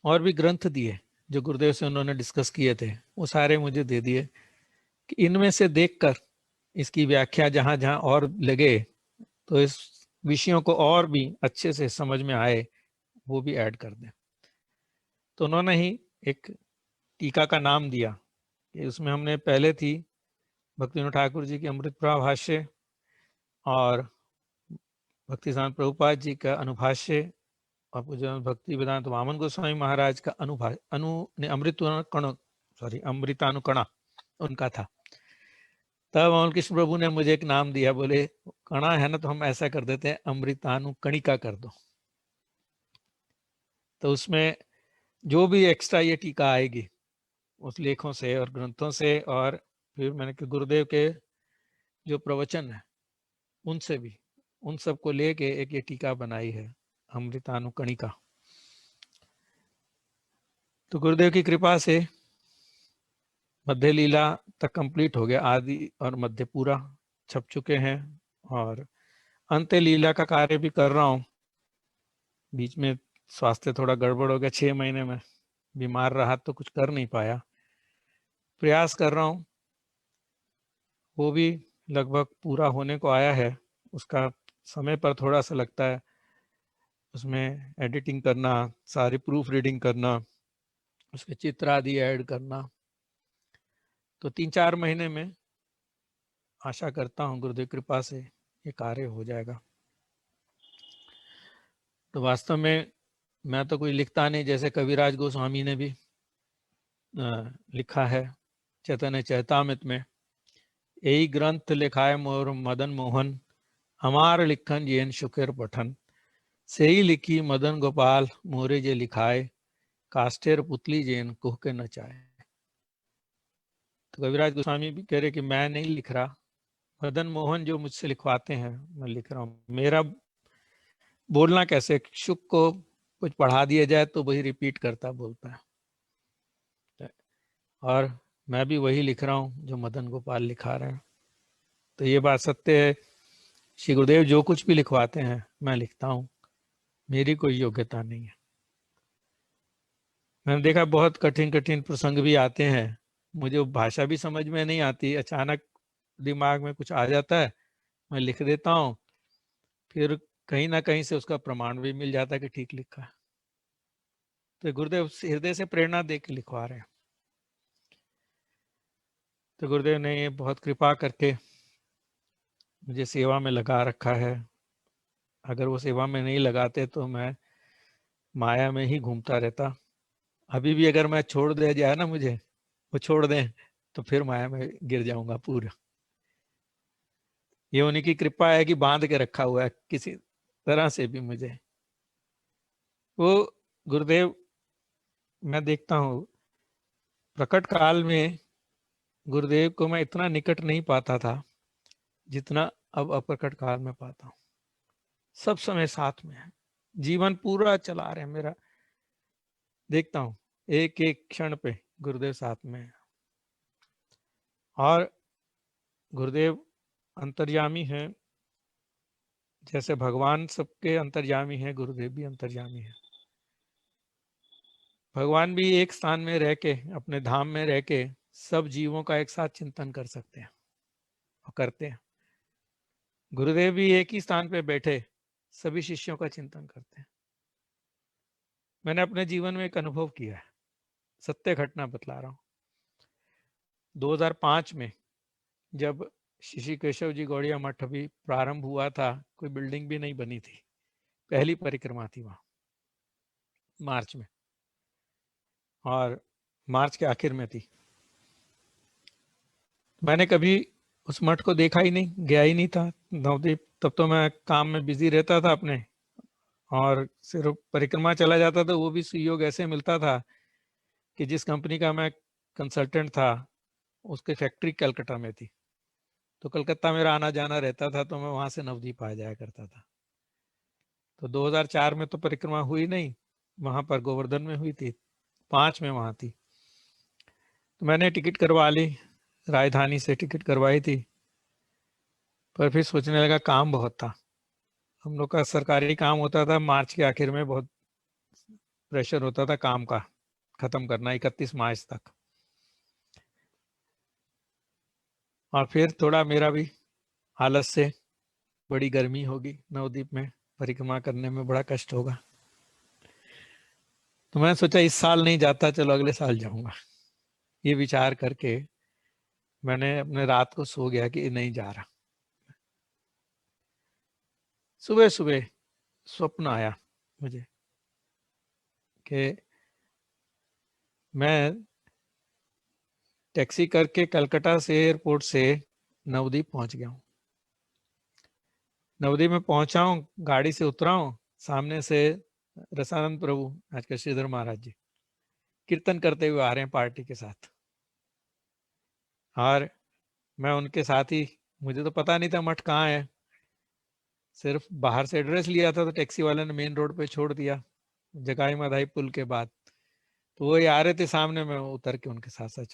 और भी ग्रंथ दिए जो गुरुदेव से उन्होंने डिस्कस किए थे, वो सारे मुझे दे दिए कि इनमें से देखकर इसकी व्याख्या जहां जहां और लगे तो इस विषयों को और भी अच्छे से समझ में आए, वो भी ऐड कर दें। तो उन्होंने ही एक टीका का नाम दिया कि उसमें हमने पहले थी भक्ति विनोद ठाकुर जी की अमृत भाष्य और भक्ति साधन प्रभुपाद जी का अनुभाष्य और पूज्य भक्ति वेदांत वामन गोस्वामी महाराज का अमृतानुकणा उनका था। तब अमल कृष्ण प्रभु ने मुझे एक नाम दिया, बोले कणा है ना, तो हम ऐसा कर देते हैं अमृतानुकणिका कर दो। तो उसमें जो भी एक्स्ट्रा ये टीका आएगी उस लेखों से और ग्रंथों से, और फिर मैंने कि गुरुदेव के जो प्रवचन है उनसे भी, उन सबको लेके एक ये टीका बनाई है अमृतानुकणिका। तो गुरुदेव की कृपा से मध्य लीला तक कंप्लीट हो गया, आदि और मध्य पूरा छप चुके हैं, और अंत्य लीला का कार्य भी कर रहा हूँ। बीच में स्वास्थ्य थोड़ा गड़बड़ हो गया, 6 महीने में बीमार रहा तो कुछ कर नहीं पाया, प्रयास कर रहा हूँ, वो भी लगभग पूरा होने को आया है। उसका समय पर थोड़ा सा लगता है, उसमें एडिटिंग करना, सारी प्रूफ रीडिंग करना, उसके चित्र आदि ऐड करना, तो 3-4 महीने में आशा करता हूँ गुरुदेव कृपा से ये कार्य हो जाएगा। तो वास्तव में मैं तो कोई लिखता नहीं, जैसे कविराज गोस्वामी ने भी लिखा है चैतन्य चैतामृत में, यही ग्रंथ लिखाए मोर मदन मोहन, हमार लिखन जेन शुक्र पठन, से ही लिखी मदन गोपाल मोरे जे लिखाए, कास्टेर पुतली जेन कुह के नचाए। तो कविराज गोस्वामी भी कह रहे कि मैं नहीं लिख रहा, मदन मोहन जो मुझसे लिखवाते हैं मैं लिख रहा हूँ। मेरा बोलना कैसे, शुक को कुछ पढ़ा दिया जाए तो वही रिपीट करता बोलता है, और मैं भी वही लिख रहा हूँ जो मदन गोपाल लिखा रहे हैं। तो ये बात सत्य है, श्री गुरुदेव जो कुछ भी लिखवाते हैं मैं लिखता हूँ, मेरी कोई योग्यता नहीं है। मैंने देखा बहुत कठिन कठिन प्रसंग भी आते हैं, मुझे भाषा भी समझ में नहीं आती, अचानक दिमाग में कुछ आ जाता है, मैं लिख देता हूँ, फिर कहीं ना कहीं से उसका प्रमाण भी मिल जाता है कि ठीक लिखा है। तो गुरुदेव हृदय से प्रेरणा दे के लिखवा रहे हैं। तो गुरुदेव ने ये बहुत कृपा करके मुझे सेवा में लगा रखा है। अगर वो सेवा में नहीं लगाते तो मैं माया में ही घूमता रहता। अभी भी अगर मैं छोड़ दिया जाए ना, मुझे वो छोड़ दें, तो फिर माया में गिर जाऊंगा पूरा। ये उन्हीं की कृपा है कि बांध के रखा हुआ है किसी तरह से भी मुझे। वो गुरुदेव मैं देखता हूँ प्रकट काल में गुरुदेव को मैं इतना निकट नहीं पाता था जितना अब अप्रकट काल में पाता हूँ। सब समय साथ में है, जीवन पूरा चला रहे हैं मेरा, देखता हूँ एक एक क्षण पे गुरुदेव साथ में है। और गुरुदेव अंतर्यामी है, जैसे भगवान सबके अंतर्यामी है, गुरुदेव भी अंतर्यामी है। भगवान भी एक स्थान में रह के, अपने धाम में रह के सब जीवों का एक साथ चिंतन कर सकते हैं और करते हैं। गुरुदेव भी एक ही स्थान पे बैठे सभी शिष्यों का चिंतन करते हैं। मैंने अपने जीवन में एक अनुभव किया है, सत्य घटना बतला रहा हूँ। 2005 में जब श्री केशव जी गौड़िया मठ अभी प्रारंभ हुआ था, कोई बिल्डिंग भी नहीं बनी थी, पहली परिक्रमा थी वहां मार्च में, और मार्च के आखिर में थी। मैंने कभी उस मठ को देखा ही नहीं, गया ही नहीं था नवदीप, तब तो मैं काम में बिजी रहता था अपने, और सिर्फ परिक्रमा चला जाता था, वो भी सुयोग ऐसे मिलता था कि जिस कंपनी का मैं कंसल्टेंट था उसकी फैक्ट्री कलकत्ता में थी, तो कलकत्ता मेरा आना जाना रहता था, तो मैं वहां से नवदीप आ जाया करता था। तो 2004 में तो परिक्रमा हुई नहीं, वहां पर गोवर्धन में हुई थी, 5 में वहां थी। तो मैंने टिकट करवा ली, राजधानी से टिकट करवाई थी, पर फिर सोचने लगा काम बहुत था। हम लोग का सरकारी काम होता था, मार्च के आखिर में बहुत प्रेशर होता था काम का, खत्म करना 31 मार्च तक। और फिर थोड़ा मेरा भी आलस से, बड़ी गर्मी होगी नवद्वीप में, परिक्रमा करने में बड़ा कष्ट होगा, तो मैंने सोचा इस साल नहीं जाता, चलो अगले साल जाऊंगा। ये विचार करके मैंने अपने रात को सो गया कि नहीं जा रहा। सुबह सुबह स्वप्न आया मुझे कि मैं टैक्सी करके कलकत्ता से एयरपोर्ट से नवद्वीप पहुंच गया हूँ। नवद्वीप में पहुंचा हूँ, गाड़ी से उतरा हूँ, सामने से रसानंद प्रभु आजकल श्रीधर महाराज जी कीर्तन करते हुए आ रहे हैं पार्टी के साथ, और मैं उनके साथ ही, मुझे तो पता नहीं था मठ कहाँ है, सिर्फ बाहर से एड्रेस लिया था, तो टैक्सी वाले ने मेन रोड पे छोड़ दिया जगाई माधाई पुल के बाद। तो वो आ रहे थे सामने, में उतर के उनके साथ साथ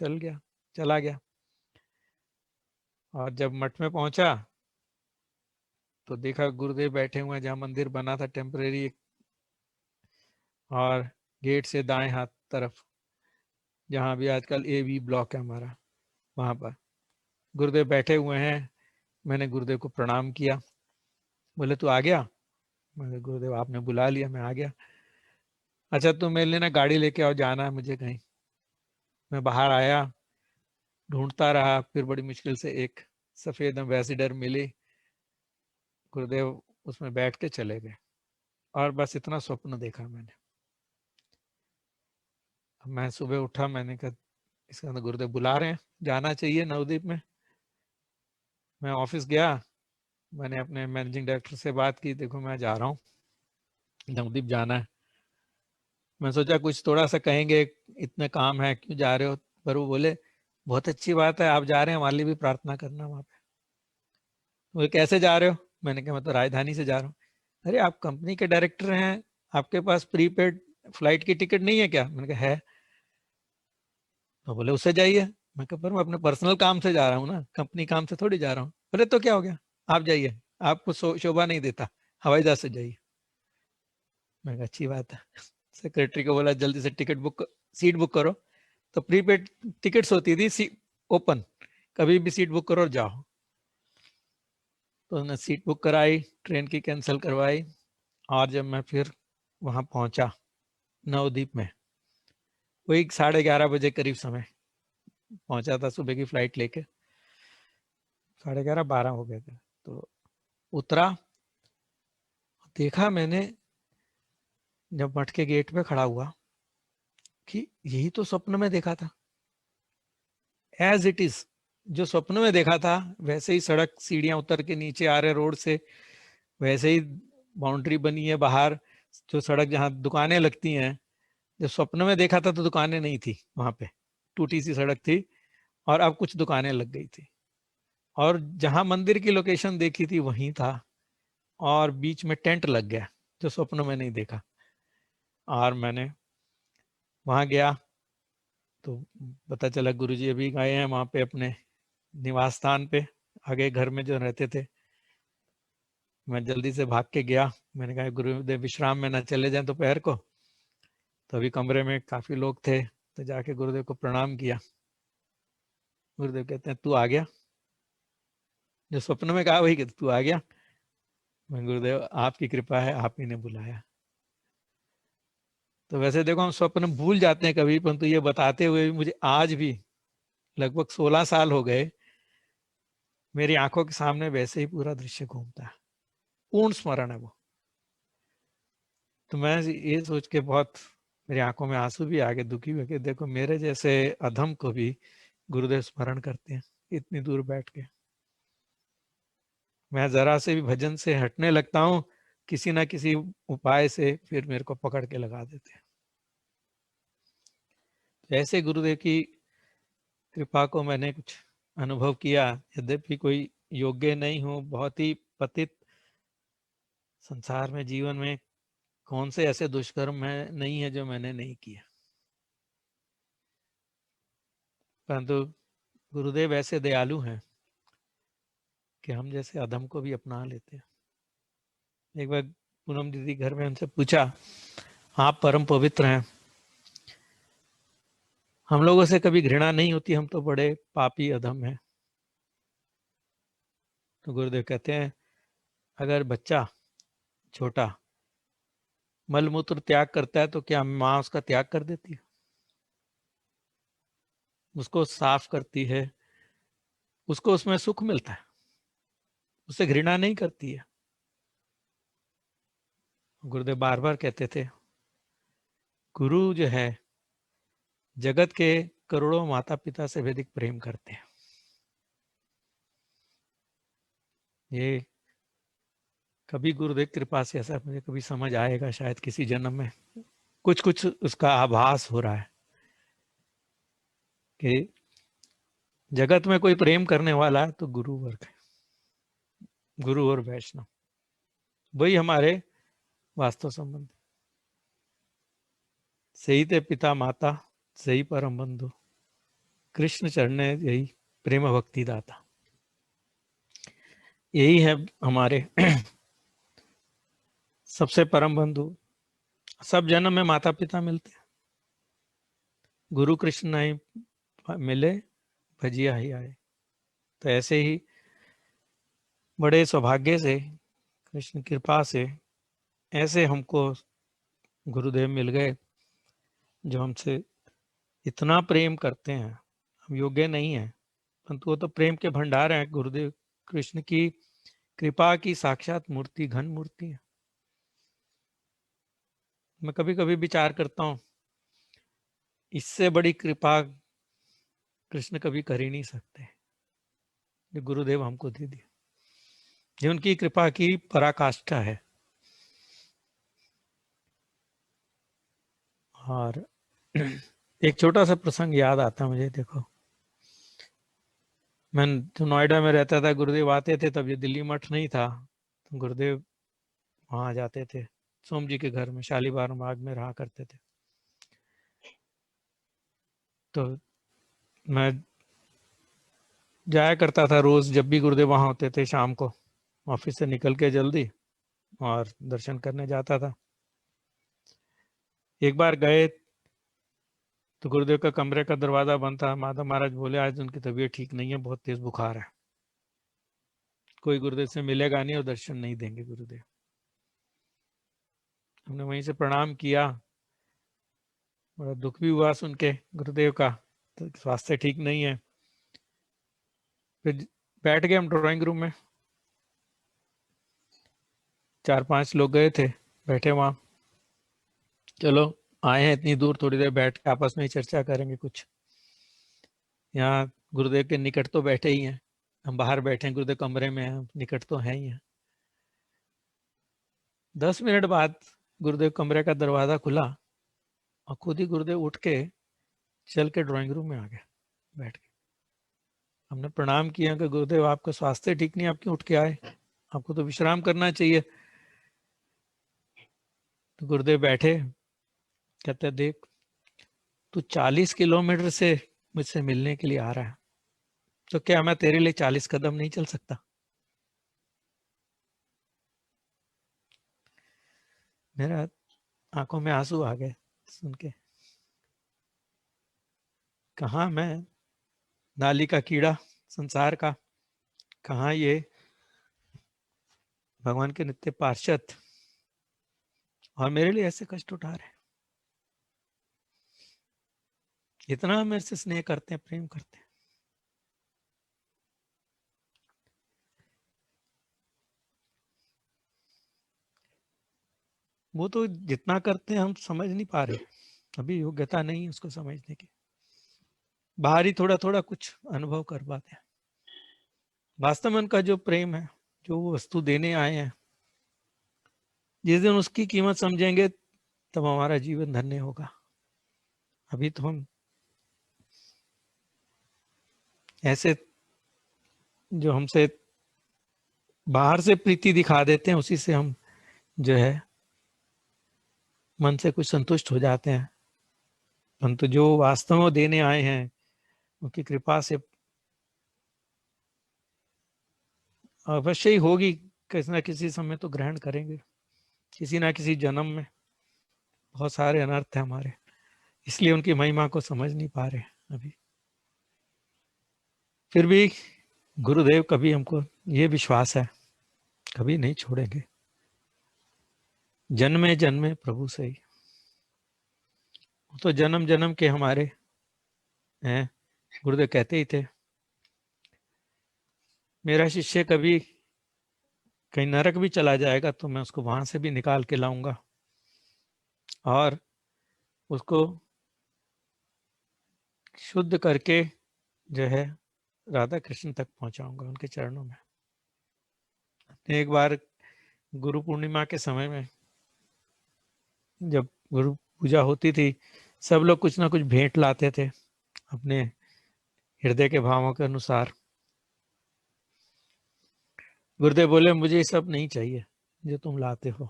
चला गया। और जब मठ में पहुंचा तो देखा गुरुदेव बैठे हुए हैं जहाँ मंदिर बना था टेम्परेरी, और गेट से दाएं हाथ तरफ जहाँ भी आजकल AB ब्लॉक है हमारा, वहां पर गुरुदेव बैठे हुए हैं। मैंने गुरुदेव को प्रणाम किया, बोले तू आ गया? मैंने गुरुदेव आपने बुला लिया, मैं आ गया। अच्छा तुम मेरे लिए ना गाड़ी लेके आओ, जाना है मुझे कहीं। मैं बाहर आया, ढूंढता रहा, फिर बड़ी मुश्किल से एक सफेद एम्बेसडर मिली, गुरुदेव उसमें बैठ के चले गए। और बस इतना स्वप्न देखा मैंने। मैं सुबह उठा, मैंने कहा इसका तो गुरुदेव बुला रहे हैं, जाना चाहिए नवदीप में। मैं ऑफिस गया, मैंने अपने मैनेजिंग डायरेक्टर से बात की, देखो मैं जा रहा हूँ, नवदीप जाना है। मैं सोचा कुछ थोड़ा सा कहेंगे, इतने काम है क्यों जा रहे हो, पर वो बोले बहुत अच्छी बात है आप जा रहे हैं, हमारे लिए भी प्रार्थना करना वहां पे। वो कैसे जा रहे हो, मैंने कहा मैं तो राजधानी से जा रहा हूँ। अरे आप कंपनी के डायरेक्टर हैं, आपके पास प्रीपेड फ्लाइट की टिकट नहीं है क्या, मैंने कहा है। तो बोले उससे जाइए। मैं कहा पर मैं अपने पर्सनल काम से जा रहा हूँ ना, कंपनी काम से थोड़ी जा रहा हूँ। बोले तो क्या हो गया, आप जाइए, आपको शोभा नहीं देता, हवाई जहाज से जाइए। मैं कहा अच्छी बात है। सेक्रेटरी को बोला जल्दी से टिकट बुक, सीट बुक करो। तो प्रीपेड टिकट्स होती थी ओपन, कभी भी सीट बुक करो और जाओ। तो उन्होंने सीट बुक कराई, ट्रेन की कैंसिल करवाई, और जब मैं फिर वहां पहुंचा नवद्वीप में, वही 11:30 बजे करीब समय पहुंचा था, सुबह की फ्लाइट लेके 11:30-12 हो गए थे। तो उतरा, देखा मैंने जब मठ के गेट पे खड़ा हुआ कि यही तो स्वप्न में देखा था, एज इट इज, जो स्वप्न में देखा था वैसे ही सड़क, सीढ़ियां उतर के नीचे आ रहे रोड से, वैसे ही बाउंड्री बनी है बाहर, जो सड़क जहाँ दुकानें लगती हैं। जब स्वप्न में देखा था तो दुकानें नहीं थी वहां पे, टूटी सी सड़क थी, और अब कुछ दुकानें लग गई थी। और जहां मंदिर की लोकेशन देखी थी वहीं था, और बीच में टेंट लग गया, जो स्वप्न में नहीं देखा। और मैंने वहां गया तो पता चला गुरुजी अभी गए हैं वहां पे अपने निवास स्थान पे, आगे घर में जो रहते थे। मैं जल्दी से भाग के गया, मैंने कहा गुरुदेव विश्राम में ना चले जाएं दोपहर को। तो अभी कमरे में काफी लोग थे, तो जाके गुरुदेव को प्रणाम किया। गुरुदेव कहते हैं तू आ गया, जो स्वप्न में कहा वही, कहते तू आ गया। मैं गुरुदेव आपकी कृपा है, आप ही ने बुलाया। तो वैसे देखो हम स्वप्न भूल जाते हैं कभी, परंतु ये बताते हुए भी मुझे आज भी लगभग 16 साल हो गए, मेरी आंखों के सामने वैसे ही पूरा दृश्य घूमता है, पूर्ण स्मरण है वो। तो मैं ये सोच के बहुत, मेरी आंखों में आंसू भी आ गए, दुखी हुए कि देखो मेरे जैसे अधम को भी गुरुदेव स्मरण करते हैं इतनी दूर बैठ के। मैं जरा से भी भजन से हटने लगता हूँ, किसी ना किसी उपाय से फिर मेरे को पकड़ के लगा देते हैं। तो ऐसे गुरुदेव की कृपा को मैंने कुछ अनुभव किया, यद्यपि कोई योग्य नहीं हूँ, बहुत ही पतित संसार में, जीवन में कौन से ऐसे दुष्कर्म है नहीं है जो मैंने नहीं किया, परंतु गुरुदेव ऐसे दयालु हैं कि हम जैसे अधम को भी अपना लेते हैं। एक बार पूनम दीदी घर में उनसे पूछा, आप परम पवित्र हैं, हम लोगों से कभी घृणा नहीं होती, हम तो बड़े पापी अधम हैं। तो गुरुदेव कहते हैं अगर बच्चा छोटा मलमूत्र त्याग करता है तो क्या माँ उसका त्याग कर देती है, उसको साफ करती है, उसको उसमें सुख मिलता है, उससे घृणा नहीं करती है। गुरुदेव बार बार कहते थे गुरु जो है जगत के करोड़ों माता पिता से भी अधिक प्रेम करते हैं। ये कभी गुरुदेव कृपा से ऐसा मुझे कभी समझ आएगा शायद किसी जन्म में, कुछ कुछ उसका आभास हो रहा है कि जगत में कोई प्रेम करने वाला है तो गुरु वर्ग है, गुरु और वैष्णव वही हमारे वास्तव संबंध। सही ते पिता माता सही परम बंधु, कृष्ण चरणे यही प्रेम भक्ति दाता। यही है हमारे सबसे परम बंधु। सब जन्म में माता पिता मिलते हैं, गुरु कृष्ण नहीं मिले भजिया ही आए। तो ऐसे ही बड़े सौभाग्य से, कृष्ण कृपा से ऐसे हमको गुरुदेव मिल गए जो हमसे इतना प्रेम करते हैं। हम योग्य नहीं है, परंतु वो तो प्रेम के भंडार हैं। गुरुदेव कृष्ण की कृपा की साक्षात मूर्ति, घन मूर्ति है। मैं कभी कभी विचार करता हूँ इससे बड़ी कृपा कृष्ण कभी कर ही नहीं सकते, ये गुरुदेव हमको दे दिया, ये उनकी कृपा की पराकाष्ठा है। और एक छोटा सा प्रसंग याद आता मुझे। देखो, मैं तो नोएडा में रहता था, गुरुदेव आते थे, तब ये दिल्ली मठ नहीं था, तो गुरुदेव वहां जाते थे सोम जी के घर में, शालीबार बाग में रहा करते थे। तो मैं जाया करता था रोज, जब भी गुरुदेव वहां होते थे, शाम को ऑफिस से निकल के जल्दी और दर्शन करने जाता था। एक बार गए तो गुरुदेव का कमरे का दरवाजा बंद था। माधव महाराज बोले आज उनकी तबीयत ठीक नहीं है, बहुत तेज बुखार है, कोई गुरुदेव से मिलेगा नहीं और दर्शन नहीं देंगे गुरुदेव। हमने वहीं से प्रणाम किया, बड़ा दुख भी हुआ सुन के गुरुदेव का, तो स्वास्थ्य ठीक नहीं है। फिर बैठ गए हम ड्राइंग रूम में, 4-5 लोग गए थे, बैठे वहां, चलो आए हैं इतनी दूर, थोड़ी देर बैठ के आपस में ही चर्चा करेंगे कुछ। यहाँ गुरुदेव के निकट तो बैठे ही हैं, हम बाहर बैठे हैं, गुरुदेव कमरे में हैं, निकट तो है ही हैं। 10 मिनट बाद गुरुदेव कमरे का दरवाजा खुला और खुद ही गुरुदेव उठ के चल के ड्राइंग रूम में आ गए, बैठ के। हमने प्रणाम किया कि गुरुदेव आपका स्वास्थ्य ठीक नहीं, आप क्यों उठ के आए, आपको तो विश्राम करना चाहिए। तो गुरुदेव बैठे, कहते देख तू 40 किलोमीटर से मुझसे मिलने के लिए आ रहा है, तो क्या मैं तेरे लिए 40 कदम नहीं चल सकता? मेरा आंखों में आंसू आ गए सुन के। कहा मैं नाली का कीड़ा संसार का, कहा ये भगवान के नित्य पार्षद, और मेरे लिए ऐसे कष्ट उठा रहे, इतना मेरे से स्नेह करते हैं, प्रेम करते हैं। वो तो जितना करते हैं हम समझ नहीं पा रहे, अभी योग्यता नहीं उसको समझने की, बाहर ही थोड़ा थोड़ा कुछ अनुभव कर पाते हैं। वास्तव में उनका जो प्रेम है, जो वो वस्तु देने आए हैं, जिस दिन उसकी कीमत समझेंगे तब हमारा जीवन धन्य होगा। अभी तो हम ऐसे जो हमसे बाहर से प्रीति दिखा देते हैं, उसी से हम जो है मन से कुछ संतुष्ट हो जाते हैं, परंतु जो वास्तव में देने आए हैं उनकी कृपा से अवश्य ही होगी, किसी न किसी समय तो ग्रहण करेंगे, किसी ना किसी जन्म में। बहुत सारे अनर्थ है हमारे, इसलिए उनकी महिमा को समझ नहीं पा रहे अभी। फिर भी गुरुदेव कभी, हमको ये विश्वास है, कभी नहीं छोड़ेंगे, जन्मे जन्मे प्रभु से ही। तो जन्म जन्म के हमारे हैं, गुरुदेव कहते ही थे मेरा शिष्य कभी कहीं नरक भी चला जाएगा तो मैं उसको वहां से भी निकाल के लाऊंगा और उसको शुद्ध करके जो है राधा कृष्ण तक पहुंचाऊंगा, उनके चरणों में। एक बार गुरु पूर्णिमा के समय में जब गुरु पूजा होती थी, सब लोग कुछ ना कुछ भेंट लाते थे अपने हृदय के भावों के अनुसार। गुरुदेव बोले मुझे ये सब नहीं चाहिए जो तुम लाते हो।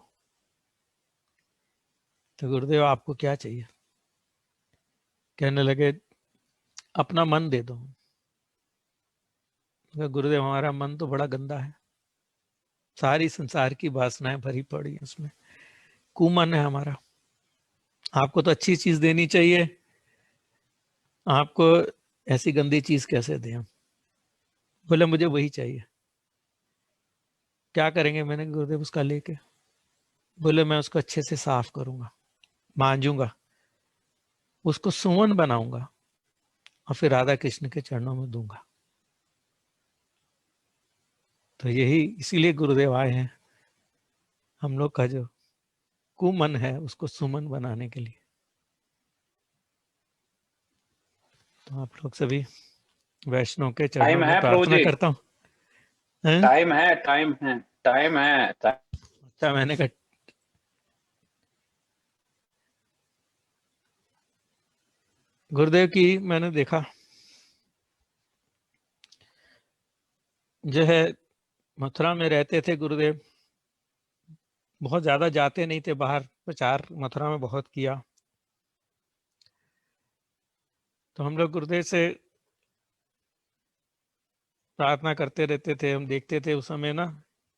तो गुरुदेव आपको क्या चाहिए? कहने लगे अपना मन दे दो। गुरुदेव हमारा मन तो बड़ा गंदा है, सारी संसार की वासनाएं भरी पड़ी है उसमें, कुमन है हमारा, आपको तो अच्छी चीज देनी चाहिए, आपको ऐसी गंदी चीज कैसे दें हम? बोले मुझे वही चाहिए। क्या करेंगे? मैंने गुरुदेव उसका लेके, बोले मैं उसको अच्छे से साफ करूंगा, मांजूंगा, उसको सुमन बनाऊंगा और फिर राधा कृष्ण के चरणों में दूंगा। तो यही इसीलिए गुरुदेव आए हैं, हम लोग का जो कुमन है उसको सुमन बनाने के लिए। तो आप लोग सभी वैष्णव के चरणों टाइम में है प्रभु प्रार्थना जी, करता हूँ। हैं? टाइम है, टाइम है, टाइम है। अच्छा, मैंने कहा गुरुदेव की मैंने देखा जो है मथुरा में रहते थे गुरुदेव, बहुत ज्यादा जाते नहीं थे बाहर, प्रचार मथुरा में बहुत किया। तो हम लोग गुरुदेव से प्रार्थना करते रहते थे, हम देखते थे उस समय ना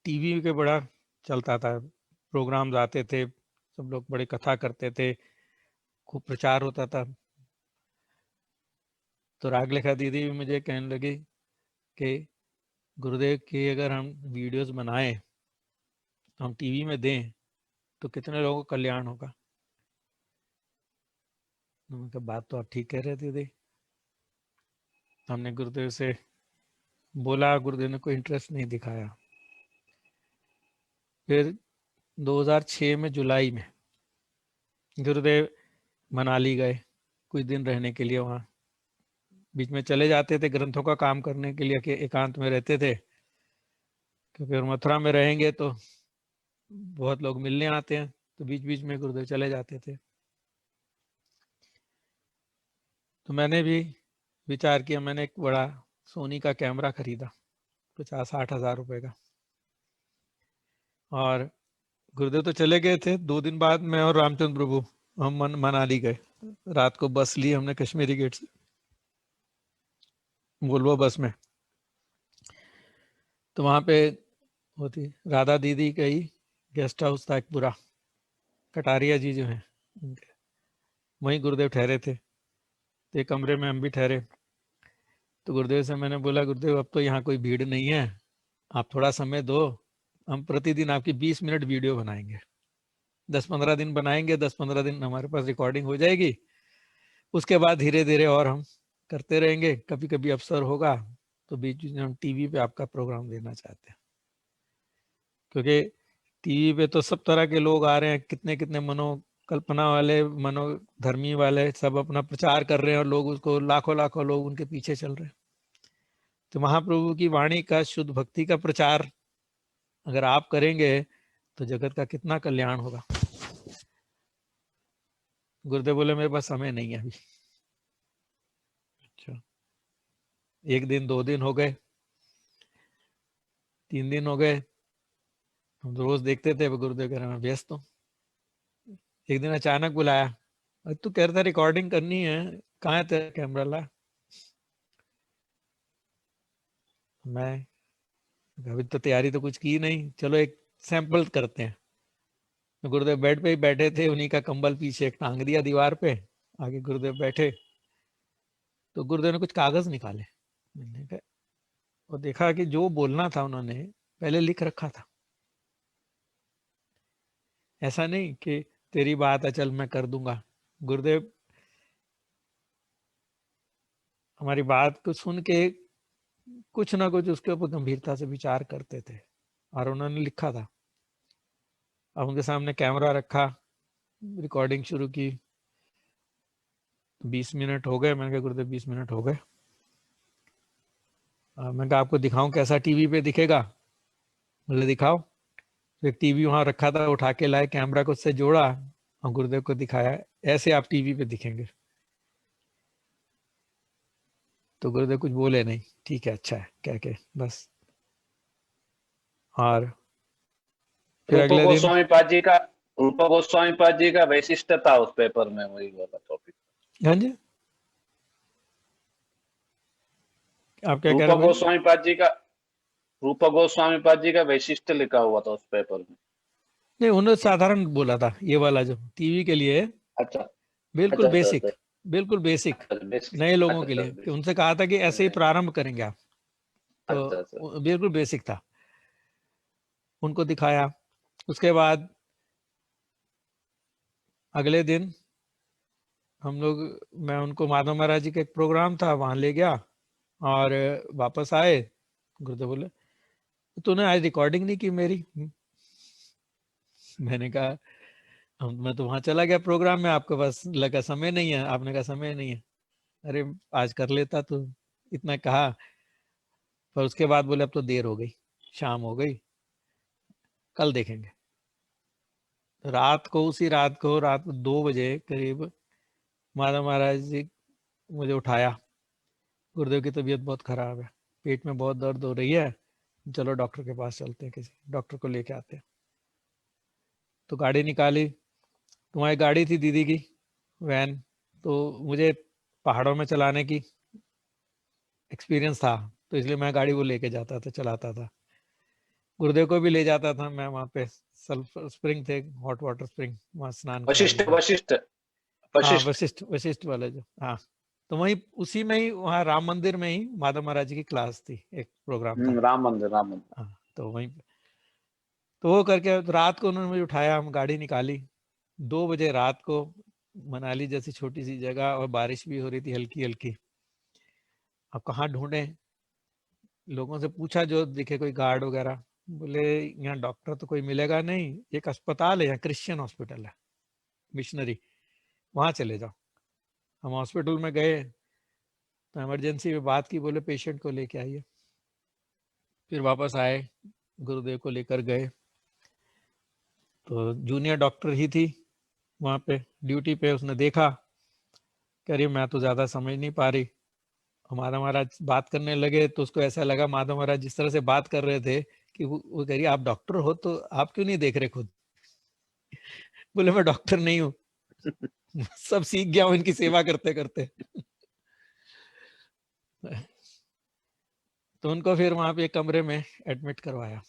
टीवी के बड़ा चलता था, प्रोग्राम्स आते थे, सब लोग बड़ी कथा करते थे, खूब प्रचार होता था। तो रागलेखा दीदी भी मुझे कहने लगी कि गुरुदेव की अगर हम वीडियोस बनाएं तो हम टीवी में दें तो कितने लोगों का कल्याण होगा। मैंने कहा बात तो आप ठीक कह रहे थे दीदी। हमने गुरुदेव से बोला, गुरुदेव ने कोई इंटरेस्ट नहीं दिखाया। फिर 2006 में जुलाई में गुरुदेव मनाली गए कुछ दिन रहने के लिए, वहाँ बीच में चले जाते थे ग्रंथों का काम करने के लिए, कि एकांत में रहते थे, क्योंकि मथुरा में रहेंगे तो बहुत लोग मिलने आते हैं, तो बीच बीच में गुरुदेव चले जाते थे। तो मैंने भी विचार किया, मैंने एक बड़ा सोनी का कैमरा खरीदा 50-60 हजार रुपए का, और गुरुदेव तो चले गए थे। 2 दिन बाद मैं और रामचंद्र प्रभु हम मनाली गए। रात को बस ली हमने कश्मीरी गेट से, वोल्वो बस में। तो वहां पे होती राधा दीदी का ही गेस्ट हाउस था एक पूरा, कटारिया जी जो है उनके, वहीं गुरुदेव ठहरे थे। तो एक कमरे में हम भी ठहरे। तो गुरुदेव से मैंने बोला, गुरुदेव अब तो यहाँ कोई भीड़ नहीं है, आप थोड़ा समय दो, हम प्रतिदिन आपकी 20 मिनट वीडियो बनाएंगे, 10-15 दिन बनाएंगे, 10-15 दिन हमारे पास रिकॉर्डिंग हो जाएगी, उसके बाद धीरे धीरे और हम करते रहेंगे, कभी कभी अवसर होगा तो बीच बीच में हम टीवी पे आपका प्रोग्राम देना चाहते हैं। क्योंकि टीवी पे तो सब तरह के लोग आ रहे हैं, कितने कितने मनोकल्पना वाले, मनोधर्मी वाले, सब अपना प्रचार कर रहे हैं, और लोग उसको लाखों लाखों लोग उनके पीछे चल रहे हैं। तो महाप्रभु की वाणी का, शुद्ध भक्ति का प्रचार अगर आप करेंगे तो जगत का कितना कल्याण होगा। गुरुदेव बोले मेरे पास समय नहीं है अभी। अच्छा, 1 दिन 2 दिन हो गए, 3 दिन हो गए, हम रोज देखते थे, गुरुदेव कह रहे मैं व्यस्त हूँ। एक दिन अचानक बुलाया, तू कह रहा था रिकॉर्डिंग करनी है, कहाँ है तेरा कैमरा, ला। मैं अभी तो तैयारी तो कुछ की नहीं, चलो एक सैंपल करते हैं। तो गुरुदेव बेड पे ही बैठे थे, उन्हीं का कंबल पीछे एक टांग दिया दीवार पे, आगे गुरुदेव बैठे। तो गुरुदेव ने कुछ कागज निकाले, मैंने कहा, और देखा कि जो बोलना था उन्होंने पहले लिख रखा था। ऐसा नहीं कि तेरी बात है चल मैं कर दूंगा। गुरुदेव हमारी बात को सुन के कुछ ना कुछ उसके ऊपर गंभीरता से विचार करते थे, और उन्होंने लिखा था। अब उनके सामने कैमरा रखा, रिकॉर्डिंग शुरू की, 20 मिनट हो गए। मैंने कहा गुरुदेव 20 मिनट हो गए, मैंने कहा आपको दिखाऊं कैसा टीवी पे दिखेगा। बोले दिखाओ। तो एक टीवी वहां रखा था, उठा के लाए, कैमरा को उससे जोड़ा और गुरुदेव को दिखाया, ऐसे आप टीवी पे दिखेंगे। तो गुरुदेव कुछ बोले नहीं, ठीक है अच्छा है कह के बस। और फिर रूप अगले दिन, गोस्वामी पाद जी का, रूप गोस्वामी पाद जी का वैशिष्ट था उस पेपर में, वही वाला टॉपिक। हाँ जी, आप क्या कह रूप रहे बोलिए। गोस्वामी पाद जी का, रूप गोस्वामी पाद जी का वैशिष्ट लिखा हुआ था उस पेपर में। नहीं, उन्होंने साधारण बोला था, ये वाला जो टीवी के लिए अच्छा बिल्कुल अच्छा अच्छा बेसिक, अच्छा बिल्कुल बेसिक अच्छा बेसिक, नए लोगों अच्छा के अच्छा लिए, कि उनसे बेसिक, कहा था कि ऐसे ही प्रारंभ करेंगे आप। अच्छा अच्छा तो बिल्कुल बेसिक था, उनको दिखाया। उसके बाद अगले दिन हम लोग, मैं उनको माधव महाराज जी का एक प्रोग्राम था वहां ले गया, और वापस आए। गुरुदेव बोले तूने आज रिकॉर्डिंग नहीं की मेरी। मैंने कहा मैं तो वहां चला गया प्रोग्राम में, आपके पास लगा समय नहीं है, आपने कहा समय नहीं है। अरे आज कर लेता तो इतना कहा, पर उसके बाद बोले अब तो देर हो गई, शाम हो गई, कल देखेंगे। रात को, उसी रात को, रात 2 बजे करीब माधव महाराज जी मुझे उठाया, गुरुदेव की तबीयत बहुत खराब है, पेट में बहुत दर्द हो रही है, चलो डॉक्टर के पास चलते हैं, किसी डॉक्टर को लेके आते हैं। तो गाड़ी निकाली, तुम्हारी गाड़ी थी दीदी की वैन, तो मुझे पहाड़ों में चलाने की एक्सपीरियंस था, तो इसलिए मैं गाड़ी वो लेके जाता था, चलाता था। गुरुदेव को भी ले जाता था मैं, वहाँ पे सल्फर स्प्रिंग थे, हॉट वाटर स्प्रिंग, वहाँ स्नान करा वशिष्ठ देता। वशिष्ठ हाँ वशिष्ठ वशिष्ठ, वशिष्ठ वाले जो, हाँ। तो वहीं उसी में ही, वहाँ राम मंदिर में ही माधव महाराज जी की क्लास थी, एक प्रोग्राम था। राम मंदिर, राम मंदिर। हाँ, तो वहीं पे, तो वो करके रात को उन्होंने मुझे उठाया, हम गाड़ी निकाली 2 बजे रात को, मनाली जैसी छोटी सी जगह, और बारिश भी हो रही थी हल्की हल्की। अब कहाँ ढूंढे, लोगों से पूछा जो दिखे कोई गार्ड वगैरह, बोले यहाँ डॉक्टर तो कोई मिलेगा नहीं, एक अस्पताल है यहाँ, क्रिश्चियन हॉस्पिटल है, मिशनरी, वहां चले जाओ। हम हॉस्पिटल में गए, तो इमरजेंसी में बात की, बोले पेशेंट को लेके आइए। फिर वापस आए, गुरुदेव को लेकर गए, तो जूनियर डॉक्टर ही थी वहां पे ड्यूटी पे, उसने देखा, कह रही मैं तो ज्यादा समझ नहीं पा रही। माधव महाराज बात करने लगे, तो उसको ऐसा लगा माधव महाराज जिस तरह से बात कर रहे थे कि वो कह रही आप डॉक्टर हो तो आप क्यों नहीं देख रहे खुद। बोले मैं डॉक्टर नहीं हूँ, सब सीख गया हूँ इनकी सेवा करते करते। तो उनको फिर वहां पे एक कमरे में एडमिट करवाया।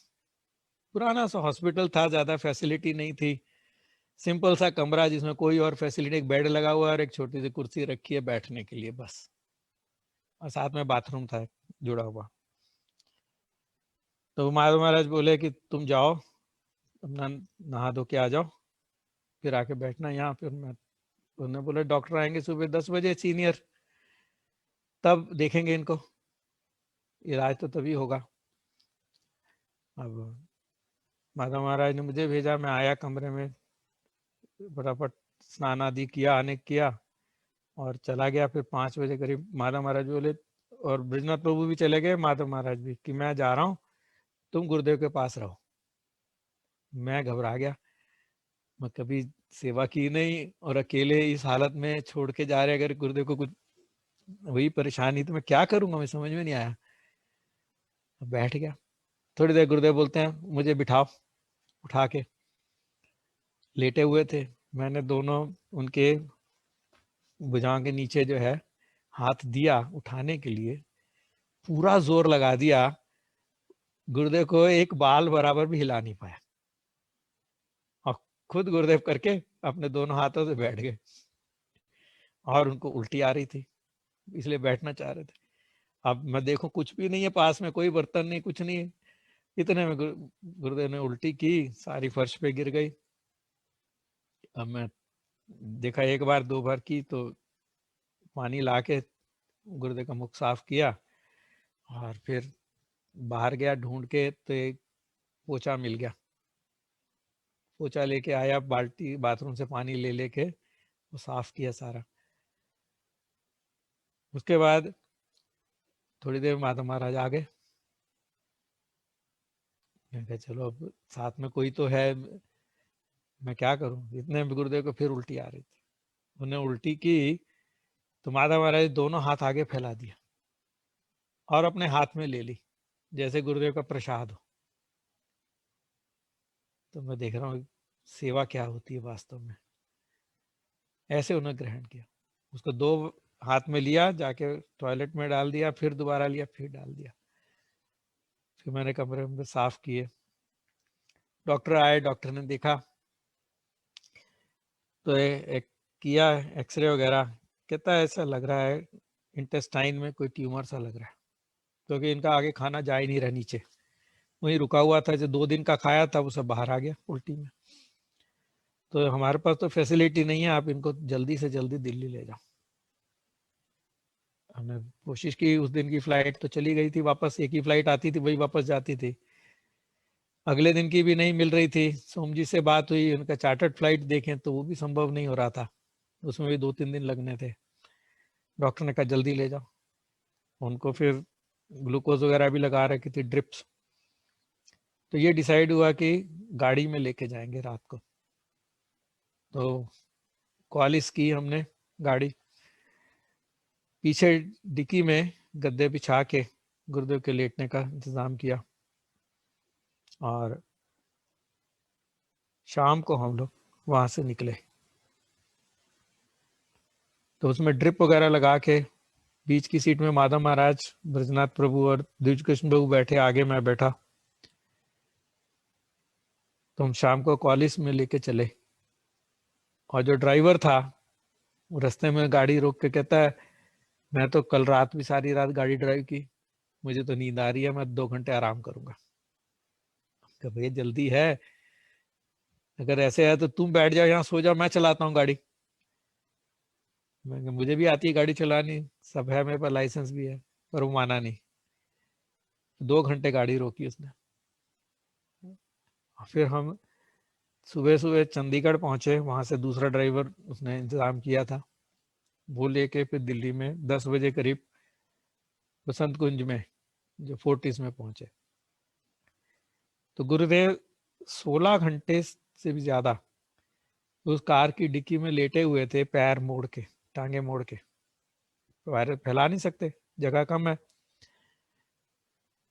पुराना सा हॉस्पिटल था, ज्यादा फैसिलिटी नहीं थी, सिंपल सा कमरा जिसमें कोई और फैसिलिटी, एक बेड लगा हुआ है और एक छोटी सी कुर्सी रखी है बैठने के लिए बस, और साथ में बाथरूम था जुड़ा हुआ। तो माधव महाराज बोले कि तुम जाओ अपना नहा धो के आ जाओ, फिर आके बैठना यहाँ। फिर मैं, उन्होंने बोला डॉक्टर आएंगे सुबह 10 बजे सीनियर, तब देखेंगे इनको, इलाज तो तभी होगा। अब माधव महाराज ने मुझे भेजा, मैं आया कमरे में, फटाफट स्नान आदि किया, आने किया और चला गया। फिर 5 बजे करीब माधव महाराज बोले, और ब्रजनाथ प्रभु भी चले गए, माधव महाराज भी, कि मैं जा रहा हूँ, तुम गुरुदेव के पास रहो। मैं घबरा गया, मैं कभी सेवा की नहीं, और अकेले इस हालत में छोड़ के जा रहे, अगर गुरुदेव को कुछ वही परेशानी तो मैं क्या करूंगा, मैं समझ में नहीं आया। बैठ गया, थोड़ी देर गुरुदेव बोलते हैं मुझे बिठाओ, उठा के लेटे हुए थे, मैंने दोनों उनके भुजाओं के नीचे जो है हाथ दिया उठाने के लिए, पूरा जोर लगा दिया, गुरुदेव को एक बाल बराबर भी हिला नहीं पाया, और खुद गुरुदेव करके अपने दोनों हाथों से बैठ गए। और उनको उल्टी आ रही थी, इसलिए बैठना चाह रहे थे। अब मैं देखूं कुछ भी नहीं है पास में, कोई बर्तन नहीं, कुछ नहीं है, इतने में गुरुदेव ने उल्टी की, सारी फर्श पे गिर गई। अब मैं देखा, एक बार 2 बार की, तो पानी लाके गुरुदेव का मुख साफ किया, और फिर बाहर गया ढूंढ के, तो एक पोछा मिल गया, पोछा लेके आया, बाल्टी बाथरूम से पानी ले लेके वो साफ किया सारा। उसके बाद थोड़ी देर माधव महाराज आ गए, मैं कहा चलो अब साथ में कोई तो है, मैं क्या करूं। इतने में गुरुदेव को फिर उल्टी आ रही थी, उन्हें उल्टी की, तो माधव महाराज दोनों हाथ आगे फैला दिया और अपने हाथ में ले ली, जैसे गुरुदेव का प्रसाद हो। तो मैं देख रहा हूँ सेवा क्या होती है वास्तव में, ऐसे उन्हें ग्रहण किया। उसको 2 हाथ में लिया, जाके टॉयलेट में डाल दिया, फिर दोबारा लिया, फिर डाल दिया। फिर मैंने कमरे में साफ किए, डॉक्टर आए, डॉक्टर ने देखा, तो एक किया एक्सरे वगैरह, कहता है ऐसा लग रहा है इंटेस्टाइन में कोई ट्यूमर सा लग रहा है, क्योंकि इनका आगे खाना जा ही नहीं रहा, नीचे वहीं रुका हुआ था, जो 2 दिन का खाया था वो सब बाहर आ गया उल्टी में। तो हमारे पास तो फैसिलिटी नहीं है, आप इनको जल्दी से जल्दी दिल्ली ले जाओ। हमने कोशिश की, उस दिन की फ्लाइट तो चली गई थी वापस, एक ही फ्लाइट आती थी, वही वापस जाती थी। अगले दिन की भी नहीं मिल रही थी। सोम जी से बात हुई, उनका चार्टर्ड फ्लाइट देखें तो वो भी संभव नहीं हो रहा था, उसमें भी 2-3 दिन लगने थे। डॉक्टर ने कहा जल्दी ले जाओ। उनको फिर ग्लूकोज वगैरह भी लगा रखी थी, ड्रिप्स। तो ये डिसाइड हुआ कि गाड़ी में लेके जाएंगे रात को। तो क्वालिस की हमने गाड़ी, पीछे डिक्की में गद्दे बिछा के गुरुदेव के लेटने का इंतजाम किया, और शाम को हम लोग वहां से निकले। तो उसमें ड्रिप वगैरह लगा के, बीच की सीट में माधव महाराज, ब्रजनाथ प्रभु और द्विज कृष्ण प्रभु बैठे, आगे मैं बैठा। तो हम शाम को कॉलेज में लेके चले, और जो ड्राइवर था वो रास्ते में गाड़ी रोक के कहता है, मैं तो कल रात भी सारी रात गाड़ी ड्राइव की, मुझे तो नींद आ रही है, मैं 2 घंटे आराम करूंगा। भैया जल्दी है, अगर ऐसे है तो तुम बैठ जाओ यहाँ, सो जाओ, मैं चलाता हूँ गाड़ी। मुझे भी आती है गाड़ी चलानी, सब है मेरे पास, लाइसेंस भी है। पर वो माना नहीं, 2 घंटे गाड़ी रोकी उसने। फिर हम सुबह सुबह चंडीगढ़ पहुंचे, वहां से दूसरा ड्राइवर उसने इंतजाम किया था, वो लेके फिर दिल्ली में 10 बजे करीब बसंत कुंज में, जो फोर्टिस में पहुंचे। तो गुरुदेव 16 घंटे से भी ज्यादा उस कार की डिक्की में लेटे हुए थे, पैर मोड़ के, टांगे मोड़ के। वायरस फैला नहीं सकते, जगह कम है।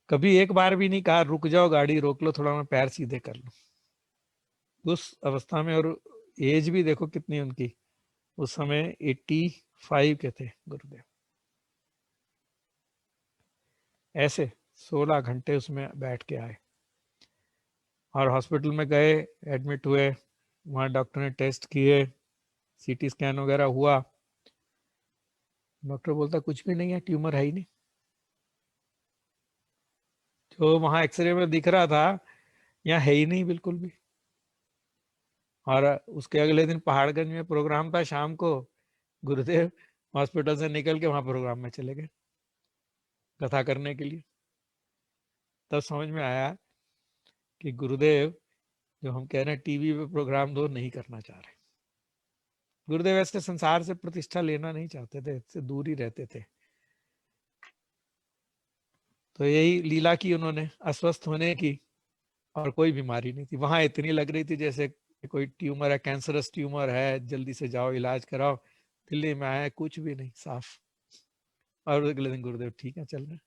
कभी एक बार भी नहीं कहा रुक जाओ, गाड़ी रोक लो, थोड़ा मैं पैर सीधे कर लूं। उस अवस्था में, और एज भी देखो कितनी उनकी, उस समय 85 के थे गुरुदेव। ऐसे 16 घंटे उसमें बैठ के आए, और हॉस्पिटल में गए, एडमिट हुए, वहां डॉक्टर ने टेस्ट किए, सीटी स्कैन वगैरह हुआ। डॉक्टर बोलता कुछ भी नहीं है, ट्यूमर है ही नहीं। जो वहां एक्सरे में दिख रहा था, यहाँ है ही नहीं बिल्कुल भी। और उसके अगले दिन पहाड़गंज में प्रोग्राम था शाम को, गुरुदेव हॉस्पिटल से निकल के वहां प्रोग्राम में चले गए कथा करने के लिए। तब समझ में आया कि गुरुदेव, जो हम कह रहे हैं टीवी पे प्रोग्राम दो, नहीं करना चाह रहे। गुरुदेव ऐसे संसार से प्रतिष्ठा लेना नहीं चाहते थे, इससे दूर ही रहते थे। तो यही लीला की उन्होंने, अस्वस्थ होने की, और कोई बीमारी नहीं थी। वहां इतनी लग रही थी जैसे कोई ट्यूमर है, कैंसरस ट्यूमर है, जल्दी से जाओ इलाज कराओ। दिल्ली में आया, कुछ भी नहीं, साफ। और अगले दिन गुरुदेव ठीक है, चल रहे।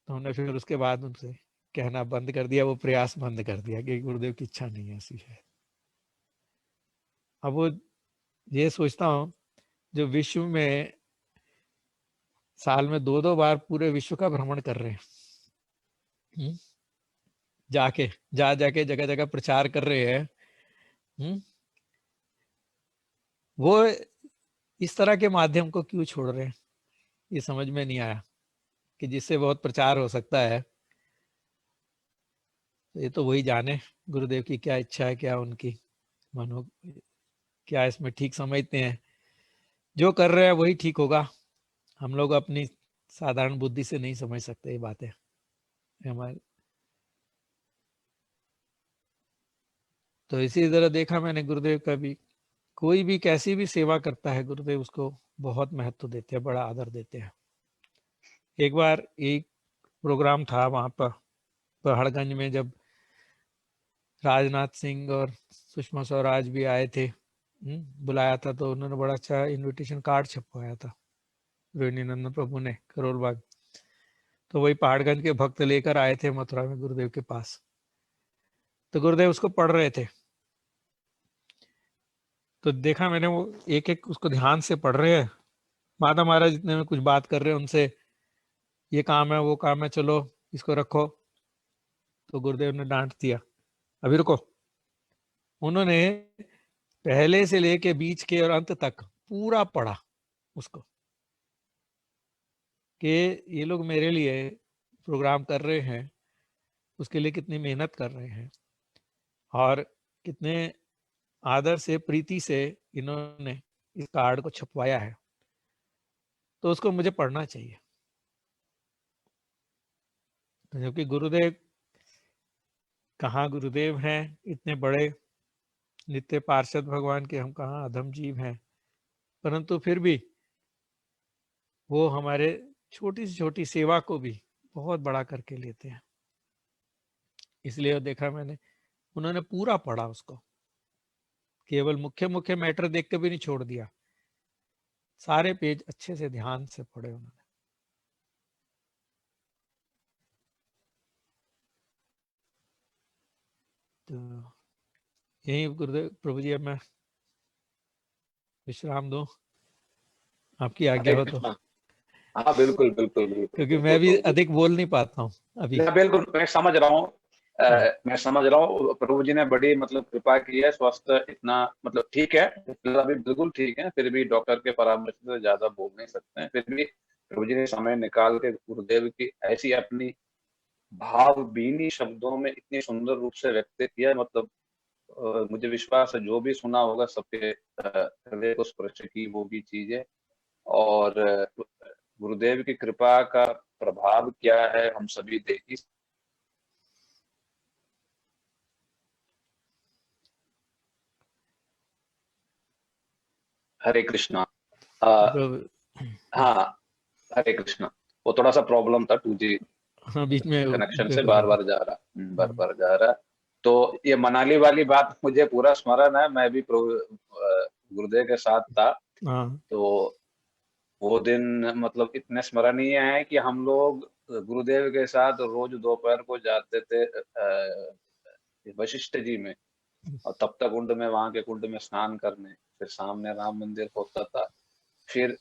तो हमने फिर उसके बाद उनसे कहना बंद कर दिया, वो प्रयास बंद कर दिया कि गुरुदेव की इच्छा नहीं है ऐसी है। अब वो ये सोचता हूँ, जो विश्व में साल में 2-2 बार पूरे विश्व का भ्रमण कर रहे हैं, जाके जाके जगह जगह प्रचार कर रहे हैं, वो इस तरह के माध्यम को क्यों छोड़ रहे हैं, ये समझ में नहीं आया, कि जिससे बहुत प्रचार हो सकता है। ये तो वही जाने गुरुदेव की क्या इच्छा है, क्या उनकी मनो, क्या इसमें ठीक समझते हैं। जो कर रहे हैं वही ठीक होगा, हम लोग अपनी साधारण बुद्धि से नहीं समझ सकते ये बातें हमारे। तो इसी तरह देखा मैंने गुरुदेव का भी, कोई भी कैसी भी सेवा करता है, गुरुदेव उसको बहुत महत्व देते हैं, बड़ा आदर देते हैं। एक बार एक प्रोग्राम था वहां पर पहाड़गंज में, जब राजनाथ सिंह और सुषमा स्वराज भी आए थे, बुलाया था, तो उन्होंने बड़ा अच्छा इनविटेशन कार्ड छपवाया था रोहिणी नंदन प्रभु ने, करोल बाग। तो वही पहाड़गंज के भक्त लेकर आए थे मथुरा में गुरुदेव के पास। तो गुरुदेव उसको पढ़ रहे थे, तो देखा मैंने वो एक एक उसको ध्यान से पढ़ रहे हैं। माता महाराज जितने में कुछ बात कर रहे हैं उनसे, ये काम है वो काम है, चलो इसको रखो। तो गुरुदेव ने डांट दिया, अभी रुको। उन्होंने पहले से लेके बीच के और अंत तक पूरा पढ़ा उसको, कि ये लोग मेरे लिए प्रोग्राम कर रहे हैं, उसके लिए कितनी मेहनत कर रहे हैं, और कितने आदर से, प्रीति से इन्होंने इस कार्ड को छपवाया है, तो उसको मुझे पढ़ना चाहिए। क्योंकि गुरुदेव कहाँ गुरुदेव हैं, इतने बड़े नित्य पार्षद भगवान के, हम कहाँ अधम जीव हैं। परंतु फिर भी वो हमारे छोटी से छोटी सेवा को भी बहुत बड़ा करके लेते हैं। इसलिए देखा मैंने, उन्होंने पूरा पढ़ा उसको, केवल मुख्य मुख्य मैटर देख के भी नहीं छोड़ दिया, सारे पेज अच्छे से ध्यान से पढ़े उन्होंने। तो यही गुरुदेव प्रभु जी, अब मैं विश्राम दूं, आपकी आज्ञा हो तो। हाँ बिल्कुल बिल्कुल बिल्कुल, क्योंकि मैं भी अधिक बोल नहीं पाता हूँ अभी। बिल्कुल मैं समझ रहा हूँ, मैं समझ रहा हूँ। प्रभु जी ने बड़ी मतलब कृपा की है, स्वास्थ्य इतना मतलब ठीक है, अभी बिल्कुल ठीक है, फिर भी डॉक्टर के परामर्श से ज्यादा बोल नहीं सकते हैं। फिर भी प्रभु जी ने समय निकाल के गुरुदेव की ऐसी अपनी भावभीनी शब्दों में इतनी सुंदर रूप से व्यक्त किया, मतलब मुझे विश्वास है जो भी सुना होगा सबके हृदय को स्पर्श की वो भी चीजें। और गुरुदेव की कृपा का प्रभाव क्या है हम सभी देख ही। हरे कृष्णा। हाँ हरे कृष्णा। वो थोड़ा सा प्रॉब्लम था 2G हाँ, बीच में कनेक्शन से बार बार जा रहा। तो ये मनाली वाली बात मुझे पूरा स्मरण है, मैं भी गुरुदेव के साथ था। तो वो दिन मतलब इतने स्मरणीय है कि हम लोग गुरुदेव के साथ रोज दोपहर को जाते थे वशिष्ठ जी में, और तप्त कुंड में, वहां के कुंड में स्नान करने। फिर सामने राम मंदिर होता था, फिर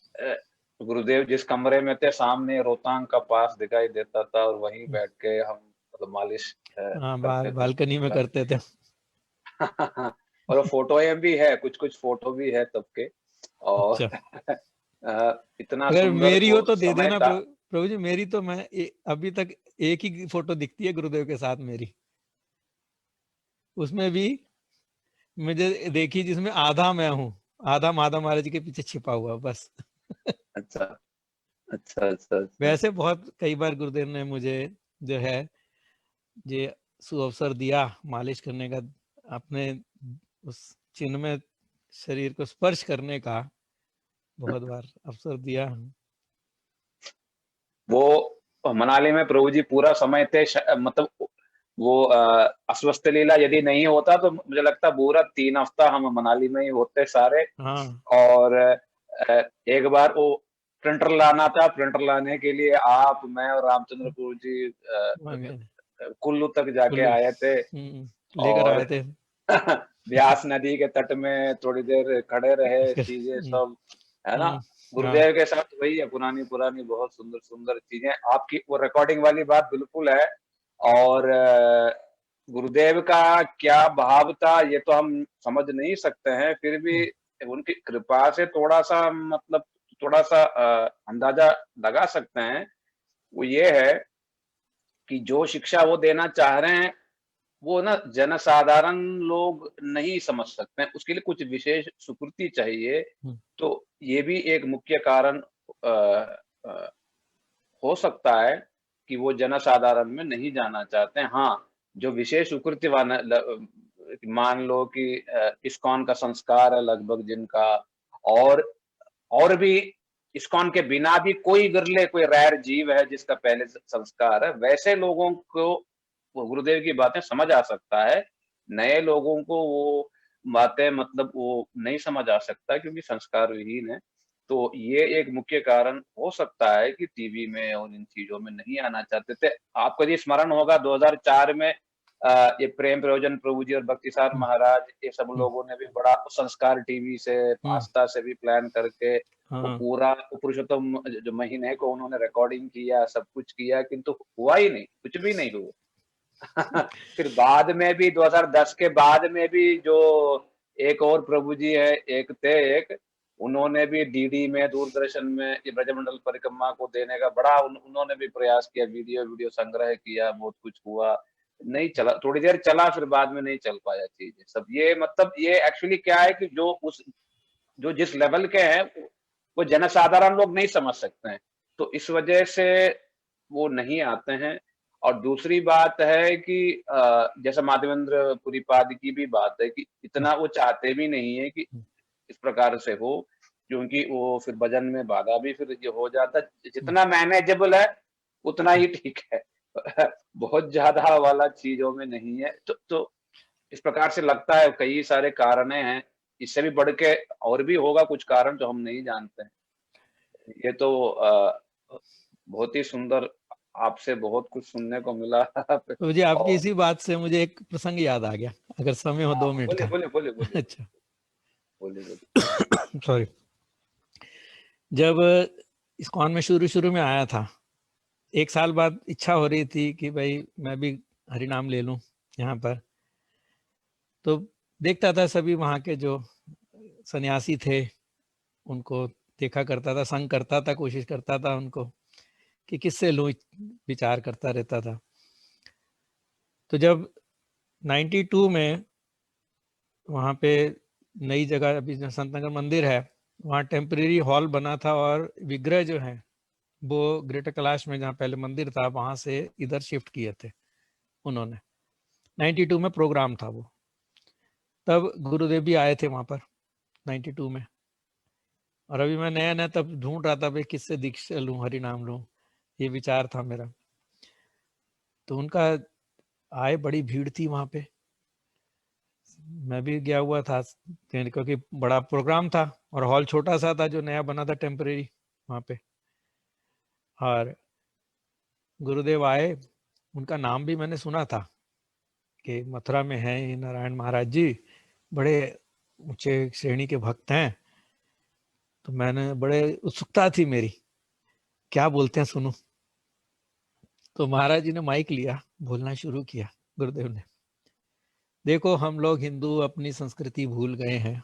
गुरुदेव जिस कमरे में थे सामने रोहतांग का पास दिखाई देता था, और वहीं बैठ के हम मतलब मालिश करते थे, बालकनी में करते थे। और फोटो भी है, कुछ कुछ फोटो भी है तब के। और इतना अगर सुंदर मेरी हो तो दे समय देना था। प्रभु जी, मेरी तो मैं अभी तक एक ही फोटो दिखती है गुरुदेव के साथ मेरी, उसमें भी मुझे देखी जिसमें आधा मैं हूँ, आधा माधव महाराज के पीछे छिपा हुआ बस। अच्छा अच्छा अच्छा। वैसे बहुत कई बार गुरुदेव ने मुझे जो है ये सुअवसर दिया मालिश करने का, अपने उस चिन्ह में शरीर को स्पर्श करने का बहुत बार अवसर दिया। वो मनाली में प्रभु जी पूरा समय थे, मतलब वो अस्वस्थ लीला यदि नहीं होता तो मुझे लगता पूरा 3 हफ्ता हम मनाली में ही होते सारे। और एक बार वो प्रिंटर लाना था, प्रिंटर लाने के लिए आप, मैं और रामचंद्र प्रभु जी कुल्लू तक जाके आए थे, लेकर आए थे। व्यास नदी के तट में थोड़ी देर खड़े रहे, चीजें सब है ना। गुरुदेव के साथ वही है, पुरानी पुरानी बहुत सुंदर सुंदर चीजें। आपकी वो रिकॉर्डिंग वाली बात बिल्कुल है। और गुरुदेव का क्या भाव था ये तो हम समझ नहीं सकते हैं, फिर भी उनकी कृपा से थोड़ा सा मतलब थोड़ा सा अंदाजा लगा सकते हैं। वो ये है कि जो शिक्षा वो देना चाह रहे हैं वो ना जनसाधारण लोग नहीं समझ सकते हैं, उसके लिए कुछ विशेष सुकृति चाहिए। तो ये भी एक मुख्य कारण हो सकता है कि वो जनसाधारण में नहीं जाना चाहते हैं। हाँ, जो विशेष सुकृति मान लो कि इस्कॉन का संस्कार है लगभग जिनका, और भी इस्कॉन के बिना भी कोई विरले कोई रैर जीव है जिसका पहले संस्कार है, वैसे लोगों को वो गुरुदेव की बातें समझ आ सकता है। नए लोगों को वो बातें मतलब वो नहीं समझ आ सकता क्योंकि संस्कार विहीन है। तो ये एक मुख्य कारण हो सकता है कि टीवी में और इन चीजों में नहीं आना चाहते थे। आपको ये स्मरण होगा 2004 में ये प्रेम प्रयोजन प्रभु जी और भक्तिसार महाराज ये सब लोगों ने भी बड़ा संस्कार टीवी से आस्था से भी प्लान करके वो पूरा पुरुषोत्तम जो महीने को उन्होंने रिकॉर्डिंग किया, सब कुछ किया, किंतु हुआ ही नहीं, कुछ भी नहीं हुआ। फिर बाद में भी 2010 के बाद में भी जो एक और प्रभु जी है, एक उन्होंने भी डीडी में दूरदर्शन में ये ब्रजमंडल परिक्रमा को देने का बड़ा उन्होंने भी प्रयास किया, वीडियो संग्रह किया, बहुत कुछ हुआ, नहीं चला, थोड़ी देर चला, फिर बाद में नहीं चल पाया चीजें सब। ये मतलब ये एक्चुअली क्या है कि जो जिस लेवल के हैं वो जनसाधारण लोग नहीं समझ सकते हैं, तो इस वजह से वो नहीं आते हैं। और दूसरी बात है कि जैसा माधवेंद्र पुरीपाद की भी बात है कि इतना वो चाहते भी नहीं है कि इस प्रकार से हो, क्योंकि वो फिर वजन में बाधा भी फिर ये हो जाता है। जितना मैनेजेबल है उतना ही ठीक है। बहुत ज्यादा वाला चीजों में नहीं है। तो इस प्रकार से लगता है कई सारे कारणे हैं, इससे भी बढ़ के और भी होगा कुछ कारण जो हम नहीं जानते हैं। ये तो बहुत ही सुंदर, आपसे बहुत कुछ सुनने को मिला। तो जी आपकी और इसी बात से मुझे एक प्रसंग याद आ गया, अगर समय हो 2 मिनट बोलिए का। बोलिए बोलिए बोलिए अच्छा बोलिए बोलिए। सॉरी। जब इस्कॉन में शुरू शुरू में आया था, 1 साल बाद इच्छा हो रही थी कि भाई मैं भी हरि नाम ले लूं यहाँ पर। तो देखता था सभी वहाँ के जो सन्यासी थे उनको देखा करता था, संग करता था, कोशिश करता था उनको कि किससे लूं, विचार करता रहता था। तो जब 92 में वहाँ पे नई जगह अभी जो संत नगर मंदिर है वहाँ टेम्परेरी हॉल बना था और विग्रह जो है वो ग्रेटर कैलाश में जहाँ पहले मंदिर था वहाँ से इधर शिफ्ट किए थे उन्होंने। 92 में प्रोग्राम था वो, तब गुरुदेव भी आए थे वहाँ पर 92 में। और अभी मैं नया नया तब ढूंढ रहा था भाई किससे दीक्षा लूं, हरि नाम लूं, ये विचार था मेरा। तो उनका आए, बड़ी भीड़ थी वहाँ पे, मैं भी गया हुआ था क्योंकि बड़ा प्रोग्राम था और हॉल छोटा सा था जो नया बना था टेम्परेरी वहाँ पे। और गुरुदेव आए, उनका नाम भी मैंने सुना था कि मथुरा में है नारायण महाराज जी, बड़े ऊंचे श्रेणी के भक्त हैं। तो मैंने बड़े उत्सुकता थी मेरी, क्या बोलते हैं सुनूं। तो महाराज जी ने माइक लिया, बोलना शुरू किया गुरुदेव ने, देखो हम लोग हिंदू अपनी संस्कृति भूल गए हैं,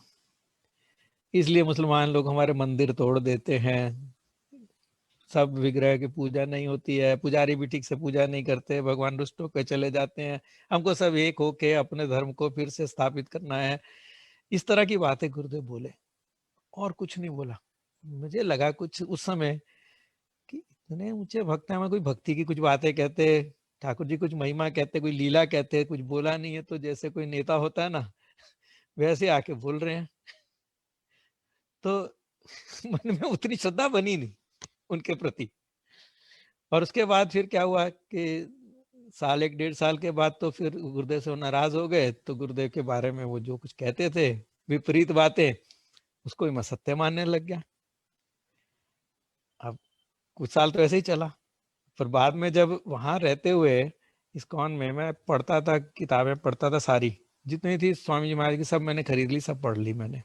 इसलिए मुसलमान लोग हमारे मंदिर तोड़ देते हैं, सब विग्रह की पूजा नहीं होती है, पुजारी भी ठीक से पूजा नहीं करते, भगवान रुष्ट होकर चले जाते हैं, हमको सब एक होके अपने धर्म को फिर से स्थापित करना है। इस तरह की बातें गुरुदेव बोले और कुछ नहीं बोला। मुझे लगा कुछ उस समय कि इतने ऊंचे भक्त हैं, हमें कोई भक्ति की कुछ बातें कहते, ठाकुर जी कुछ महिमा कहते, कोई लीला कहते, कुछ बोला नहीं है, तो जैसे कोई नेता होता है ना वैसे आके बोल रहे हैं। तो मन में उतनी श्रद्धा बनी नहीं उनके प्रति। और उसके बाद फिर क्या हुआ कि साल 1-1.5 साल के बाद तो फिर गुरुदेव से वो नाराज हो गए। तो गुरुदेव के बारे में वो जो कुछ कहते थे विपरीत बातें, उसको ही मैं सत्य मानने लग गया। अब कुछ साल तो ऐसे ही चला, पर बाद में जब वहां रहते हुए इस्कॉन में मैं पढ़ता था, किताबें पढ़ता था, सारी जितनी थी स्वामी जी महाराज की सब मैंने खरीद ली, सब पढ़ ली मैंने।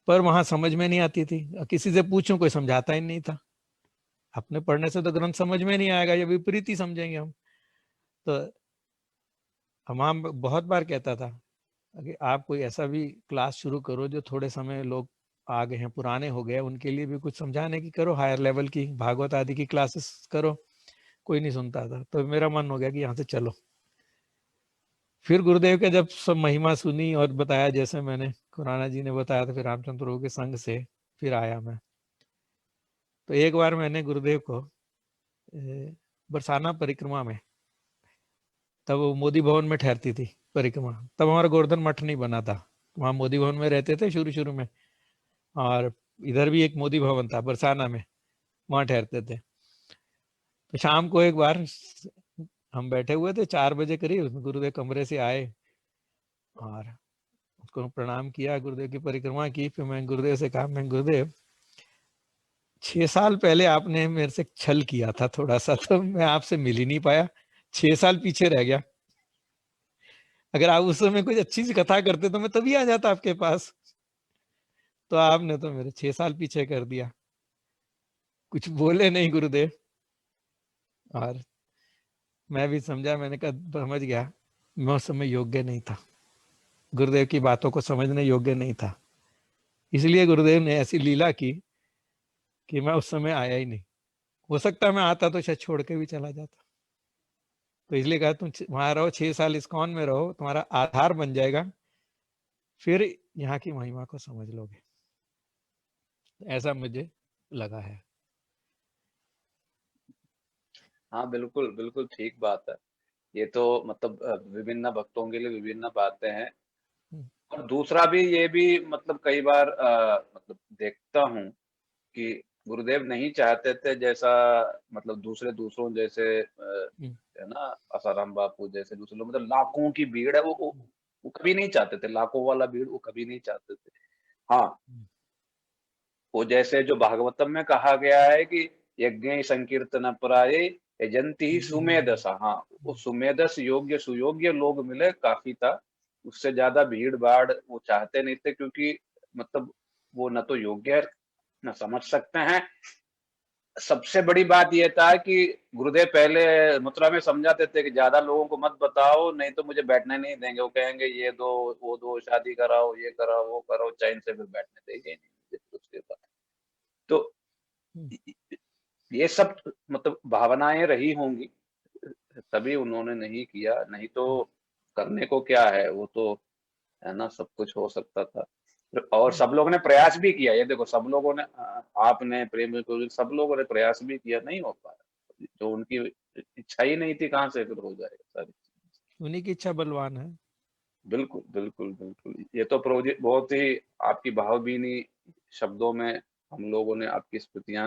पर वहां समझ में नहीं आती थी, किसी से पूछूं कोई समझाता ही नहीं था। अपने पढ़ने से तो ग्रंथ समझ में नहीं आएगा, ये विपरीत ही समझेंगे हम। तो हम बहुत बार कहता था कि आप कोई ऐसा भी क्लास शुरू करो जो थोड़े समय लोग आ गए हैं, पुराने हो गए, उनके लिए भी कुछ समझाने की करो, हायर लेवल की भागवत आदि की क्लासेस करो। कोई नहीं सुनता था। तो मेरा मन हो गया कि यहाँ से चलो। फिर गुरुदेव के जब सब महिमा सुनी और बताया, जैसे मैंने खुराना जी ने बताया, तो फिर रामचंद्र प्रभु के संग से फिर आया मैं। तो एक बार मैंने गुरुदेव को बरसाना परिक्रमा में, तब वो मोदी भवन में ठहरती थी परिक्रमा, तब हमारा गोवर्धन मठ नहीं बना था, वहाँ मोदी भवन में रहते थे शुरू शुरू में। और इधर भी एक मोदी भवन था बरसाना में, वहाँ ठहरते थे। तो शाम को एक बार हम बैठे हुए थे 4 बजे करीब, गुरुदेव कमरे से आए और उसको प्रणाम किया, गुरुदेव की परिक्रमा की। फिर मैं गुरुदेव से कहा, मैं गुरुदेव 6 साल पहले आपने मेरे से छल किया था थोड़ा सा, तो मैं आपसे मिल ही नहीं पाया, 6 साल पीछे रह गया। अगर आप उस समय कुछ अच्छी सी कथा करते तो मैं तभी आ जाता आपके पास, तो आपने तो मेरे 6 साल पीछे कर दिया। कुछ बोले नहीं गुरुदेव। और मैं भी समझा, मैंने कहा समझ गया, मैं उस समय योग्य नहीं था, गुरुदेव की बातों को समझने योग्य नहीं था, इसलिए गुरुदेव ने ऐसी लीला की कि मैं उस समय आया ही नहीं। हो सकता है मैं आता तो शायद छोड़ के भी चला जाता। तो इसलिए कहा तुम वहां रहो, 6 साल इस्कॉन में रहो, तुम्हारा आधार बन जाएगा, फिर यहाँ की महिमा को समझ लोगे। ऐसा मुझे लगा है। हाँ बिल्कुल बिल्कुल ठीक बात है। ये तो मतलब विभिन्न भक्तों के लिए विभिन्न बातें हैं। और दूसरा भी ये भी मतलब कई बार मतलब देखता हूँ कि गुरुदेव नहीं चाहते थे जैसा, मतलब दूसरों जैसे है ना, आसाराम बापू जैसे दूसरे लोग, मतलब लाखों की भीड़ है, वो कभी नहीं चाहते थे, लाखों वाला भीड़ वो कभी नहीं चाहते थे। हाँ, वो जैसे जो भागवतम में कहा गया है कि यज्ञ संकीर्तन पराये यजंती सुमेधसा, हाँ, वो सुमेधस योग्य सुयोग्य लोग मिले काफी था, उससे ज्यादा भीड़ भाड़ वो चाहते नहीं थे, क्योंकि मतलब वो न तो योग्य है न समझ सकते हैं। सबसे बड़ी बात ये था कि गुरुदेव पहले मथुरा में समझाते थे कि ज्यादा लोगों को मत बताओ, नहीं तो मुझे बैठने नहीं देंगे, वो कहेंगे ये दो वो दो, शादी कराओ, ये कराओ वो कराओ, चैन से फिर बैठने देंगे नहीं उसके बाद। तो ये सब मतलब भावनाएं रही होंगी, तभी उन्होंने नहीं किया, नहीं तो करने को क्या है, वो तो है ना, सब कुछ हो सकता था। और सब लोगों ने प्रयास भी किया, ये देखो सब लोगों ने, आपने, प्रेमी को, सब लोगों ने प्रयास भी किया, नहीं हो पाया, जो उनकी इच्छा ही नहीं थी, कहाँ से फिर हो जाएगा सारी चीज। उन्हीं की इच्छा बलवान है। बिल्कुल बिल्कुल बिल्कुल, ये तो प्रभु जी बहुत ही आपकी भावभीनी शब्दों में हम लोगों ने आपकी स्मृतियां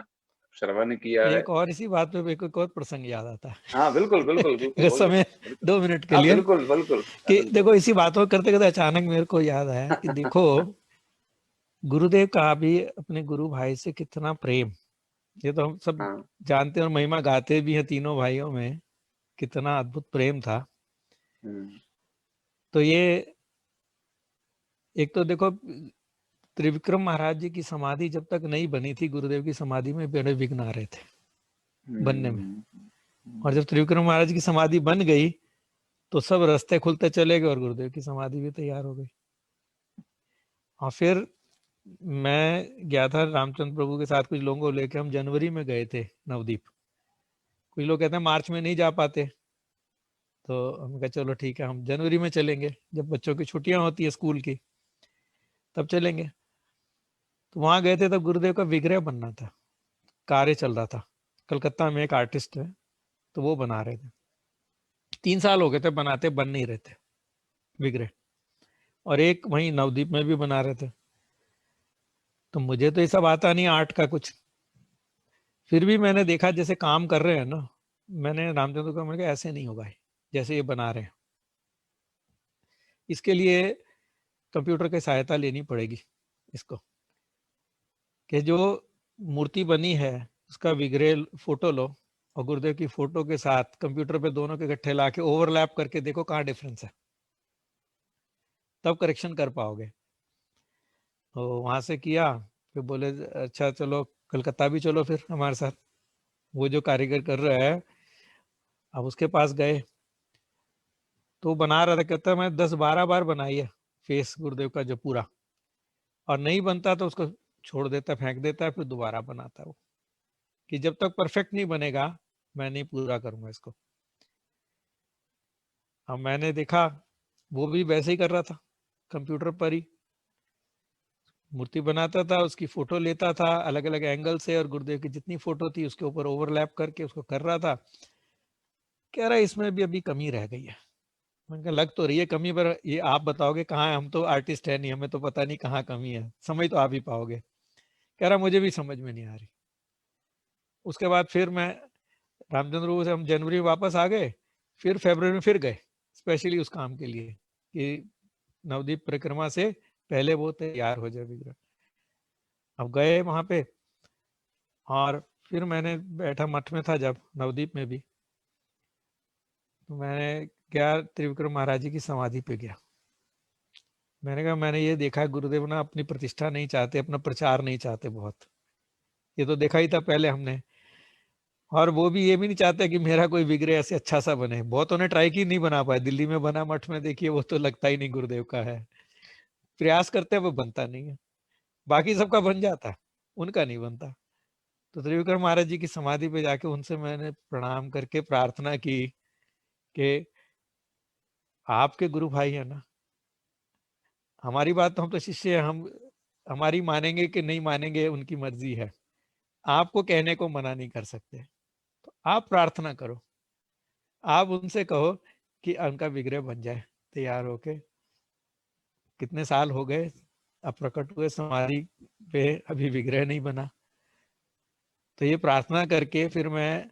श्रवण किया है। एक और इसी बात पे मेरे को एक और प्रसंग याद आता है। हाँ बिल्कुल बिल्कुल बिल्कुल, अगर बोलिए समय बिल्कुल। 2 मिनट के हाँ लिए बिल्कुल बिल्कुल कि बिल्कुल। देखो, इसी बातों करते करते अचानक मेरे को याद आया कि देखो गुरुदेव का भी अपने गुरु भाई से कितना प्रेम, ये तो हम सब हाँ जानते हैं और महिमा गाते भी हैं, तीनों भाइयों में कितना अद्भुत प्रेम था। तो ये एक तो देखो, त्रिविक्रम महाराज जी की समाधि जब तक नहीं बनी थी, गुरुदेव की समाधि में बड़े विघ्न आ रहे थे बनने में, और जब त्रिविक्रम महाराज की समाधि बन गई तो सब रास्ते खुलते चले गए और गुरुदेव की समाधि भी तैयार हो गई। और फिर मैं गया था रामचंद्र प्रभु के साथ, कुछ लोगों को लेकर हम जनवरी में गए थे नवदीप। कुछ लोग कहते हैं मार्च में नहीं जा पाते, तो हम कहा चलो ठीक है, हम जनवरी में चलेंगे, जब बच्चों की छुट्टियां होती है स्कूल की तब चलेंगे। तो वहां गए थे, तब गुरुदेव का विग्रह बनना था, कार्य चल रहा था। कलकत्ता में एक आर्टिस्ट है, तो वो बना रहे थे। 3 साल हो गए थे बनाते, बन नहीं रहे थे विग्रह, और एक वहीं नवदीप में भी बना रहे थे। तो मुझे तो ये सब आता नहीं आर्ट का कुछ, फिर भी मैंने देखा जैसे काम कर रहे हैं ना, मैंने रामचंद्र को मैंने कहा ऐसे नहीं होगा जैसे ये बना रहे हैं, इसके लिए कंप्यूटर की सहायता लेनी पड़ेगी इसको, कि जो मूर्ति बनी है उसका विग्रह फोटो लो और गुरुदेव की फोटो के साथ कंप्यूटर पे दोनों के इकट्ठे ला के ओवरलैप करके देखो कहाँ डिफरेंस है, तब करेक्शन कर पाओगे। तो वहां से किया, फिर बोले अच्छा चलो कलकत्ता भी चलो फिर हमारे साथ, वो जो कारीगर कर रहा है, अब उसके पास गए तो वो बना रहा था, कहता मैं 10-12 बार बनाई है फेस गुरुदेव का जो पूरा, और नहीं बनता तो उसको छोड़ देता, फेंक देता है, फिर दोबारा बनाता है वो, कि जब तक परफेक्ट नहीं बनेगा मैं नहीं पूरा करूंगा इसको। अब मैंने देखा वो भी वैसे ही कर रहा था, कंप्यूटर पर ही मूर्ति बनाता था, उसकी फोटो लेता था अलग अलग एंगल से, और गुरुदेव की जितनी फोटो थी उसके ऊपर ओवरलैप करके उसको कर रहा था। कह रहा है इसमें भी अभी कमी रह गई है। मैंने कहा लग तो रही है कमी, पर ये आप बताओगे कहाँ है, हम तो आर्टिस्ट है नहीं, हमें तो पता नहीं कहाँ कमी है, समझ तो आप ही पाओगे। कह रहा मुझे भी समझ में नहीं आ रही। उसके बाद फिर मैं रामचंद्र से हम जनवरी में वापस आ गए, फिर फरवरी में फिर गए स्पेशली उस काम के लिए कि नवदीप परिक्रमा से पहले वो तैयार हो जाए विग्रह। अब गए वहां पे, और फिर मैंने बैठा मठ में था जब नवदीप में भी, तो मैंने गया त्रिविक्रम महाराज जी की समाधि पे गया। मैंने कहा मैंने ये देखा गुरुदेव ना अपनी प्रतिष्ठा नहीं चाहते, अपना प्रचार नहीं चाहते बहुत, ये तो देखा ही था पहले हमने, और वो भी ये भी नहीं चाहते कि मेरा कोई विग्रह ऐसे अच्छा सा बने। बहुतों ने ट्राई की, नहीं बना पाए, दिल्ली में बना मठ में, देखिए वो तो लगता ही नहीं गुरुदेव का है, प्रयास करते हैं वो बनता नहीं है, बाकी सबका बन जाता है, उनका नहीं बनता। तो त्रिविक्रम महाराज जी की समाधि पे जाके उनसे मैंने प्रणाम करके प्रार्थना की कि आपके गुरु भाई है ना, हमारी बात तो, हम तो शिष्य हैं, हम हमारी मानेंगे कि नहीं मानेंगे उनकी मर्जी है, आपको कहने को मना नहीं कर सकते, तो आप प्रार्थना करो, आप उनसे कहो कि उनका विग्रह बन जाए तैयार होके। कितने साल हो गए अब प्रकट हुए, समाधि पे अभी विग्रह नहीं बना। तो ये प्रार्थना करके फिर मैं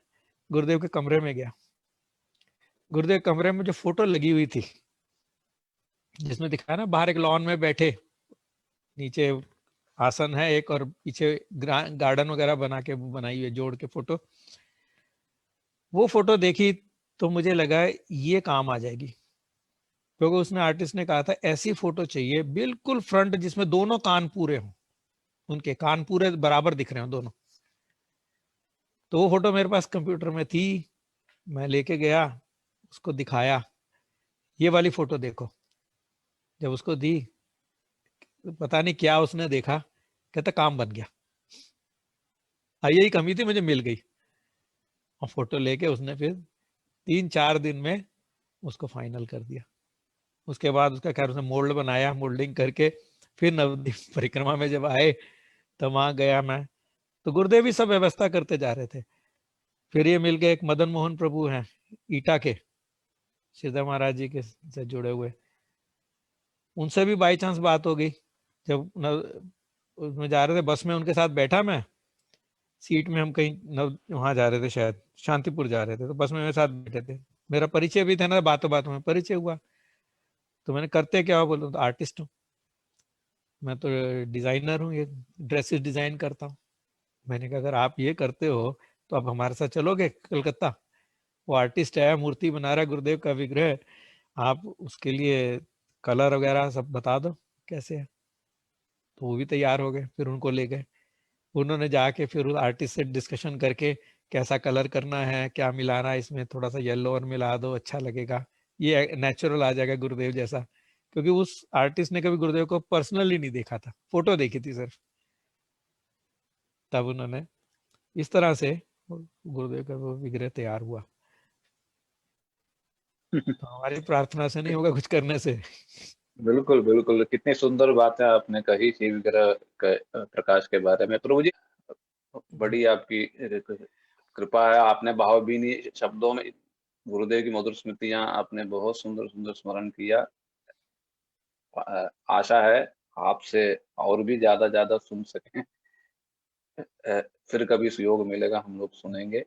गुरुदेव के कमरे में गया। गुरुदेव के कमरे में जो फोटो लगी हुई थी, जिसमें दिखाया ना बाहर एक लॉन में बैठे, नीचे आसन है एक और पीछे गार्डन वगैरह बना के बनाई हुई जोड़ के फोटो, वो फोटो देखी तो मुझे लगा ये काम आ जाएगी, क्योंकि उसने आर्टिस्ट ने कहा था ऐसी फोटो चाहिए बिल्कुल फ्रंट जिसमें दोनों कान पूरे हों, उनके कान पूरे बराबर दिख रहे हो दोनों। तो वो फोटो मेरे पास कंप्यूटर में थी, मैं लेके गया, उसको दिखाया, ये वाली फोटो देखो। जब उसको दी तो पता नहीं क्या उसने देखा, कहता काम बन गया। यही कमी थी, मुझे मिल गई। और फोटो लेके उसने फिर 3-4 दिन में उसको फाइनल कर दिया। उसके बाद उसका खैर उसने मोल्ड बनाया, मोल्डिंग करके फिर नवद्वीप परिक्रमा में जब आए तब वहां गया मैं, तो गुरुदेव भी सब व्यवस्था करते जा रहे थे। फिर ये मिल गए एक मदन मोहन प्रभु हैं ईटा के, सीधा महाराज जी के से जुड़े हुए, उनसे भी बाई चांस बात हो गई। जब उसमें जा रहे थे बस में उनके साथ बैठा मैं, सीट में हम कहीं वहां जा रहे थे, शायद शांतिपुर जा रहे थे, तो बस में मेरे साथ बैठे थे, मेरा परिचय भी था ना, बातों बातों में परिचय हुआ। तो मैंने करते क्या हो, बोलो तो आर्टिस्ट हूँ मैं, तो डिजाइनर हूँ, ये ड्रेसेस डिजाइन करता हूँ। मैंने कहा अगर आप ये करते हो तो आप हमारे साथ चलोगे कलकत्ता? वो आर्टिस्ट है, मूर्ति बना रहा है गुरुदेव का विग्रह, आप उसके लिए कलर वगैरह सब बता दो कैसे है। तो वो भी तैयार हो गए, फिर उनको ले गए, उन्होंने जाके फिर उस आर्टिस्ट से डिस्कशन करके कैसा कलर करना है, क्या मिलाना है इसमें, थोड़ा सा येलो और मिला दो अच्छा लगेगा, ये नेचुरल आ जाएगा गुरुदेव जैसा। क्योंकि उस आर्टिस्ट ने कभी गुरुदेव को पर्सनली नहीं देखा था, फोटो देखी थी सिर्फ। तब उन्होंने इस तरह से गुरुदेव का वो विग्रह तैयार हुआ। तो हमारी प्रार्थना से नहीं होगा, कुछ करने से। बिल्कुल बिल्कुल, कितनी सुंदर बात है आपने कही शिव विग्रह प्रकाश के बारे में। प्रभु जी, बड़ी आपकी कृपा है, आपने भावभीनी शब्दों में गुरुदेव की मधुर स्मृतियां आपने बहुत सुंदर सुंदर स्मरण किया। आशा है आपसे और भी ज्यादा ज्यादा सुन सकें। फिर कभी सुयोग मिलेगा हम लोग सुनेंगे।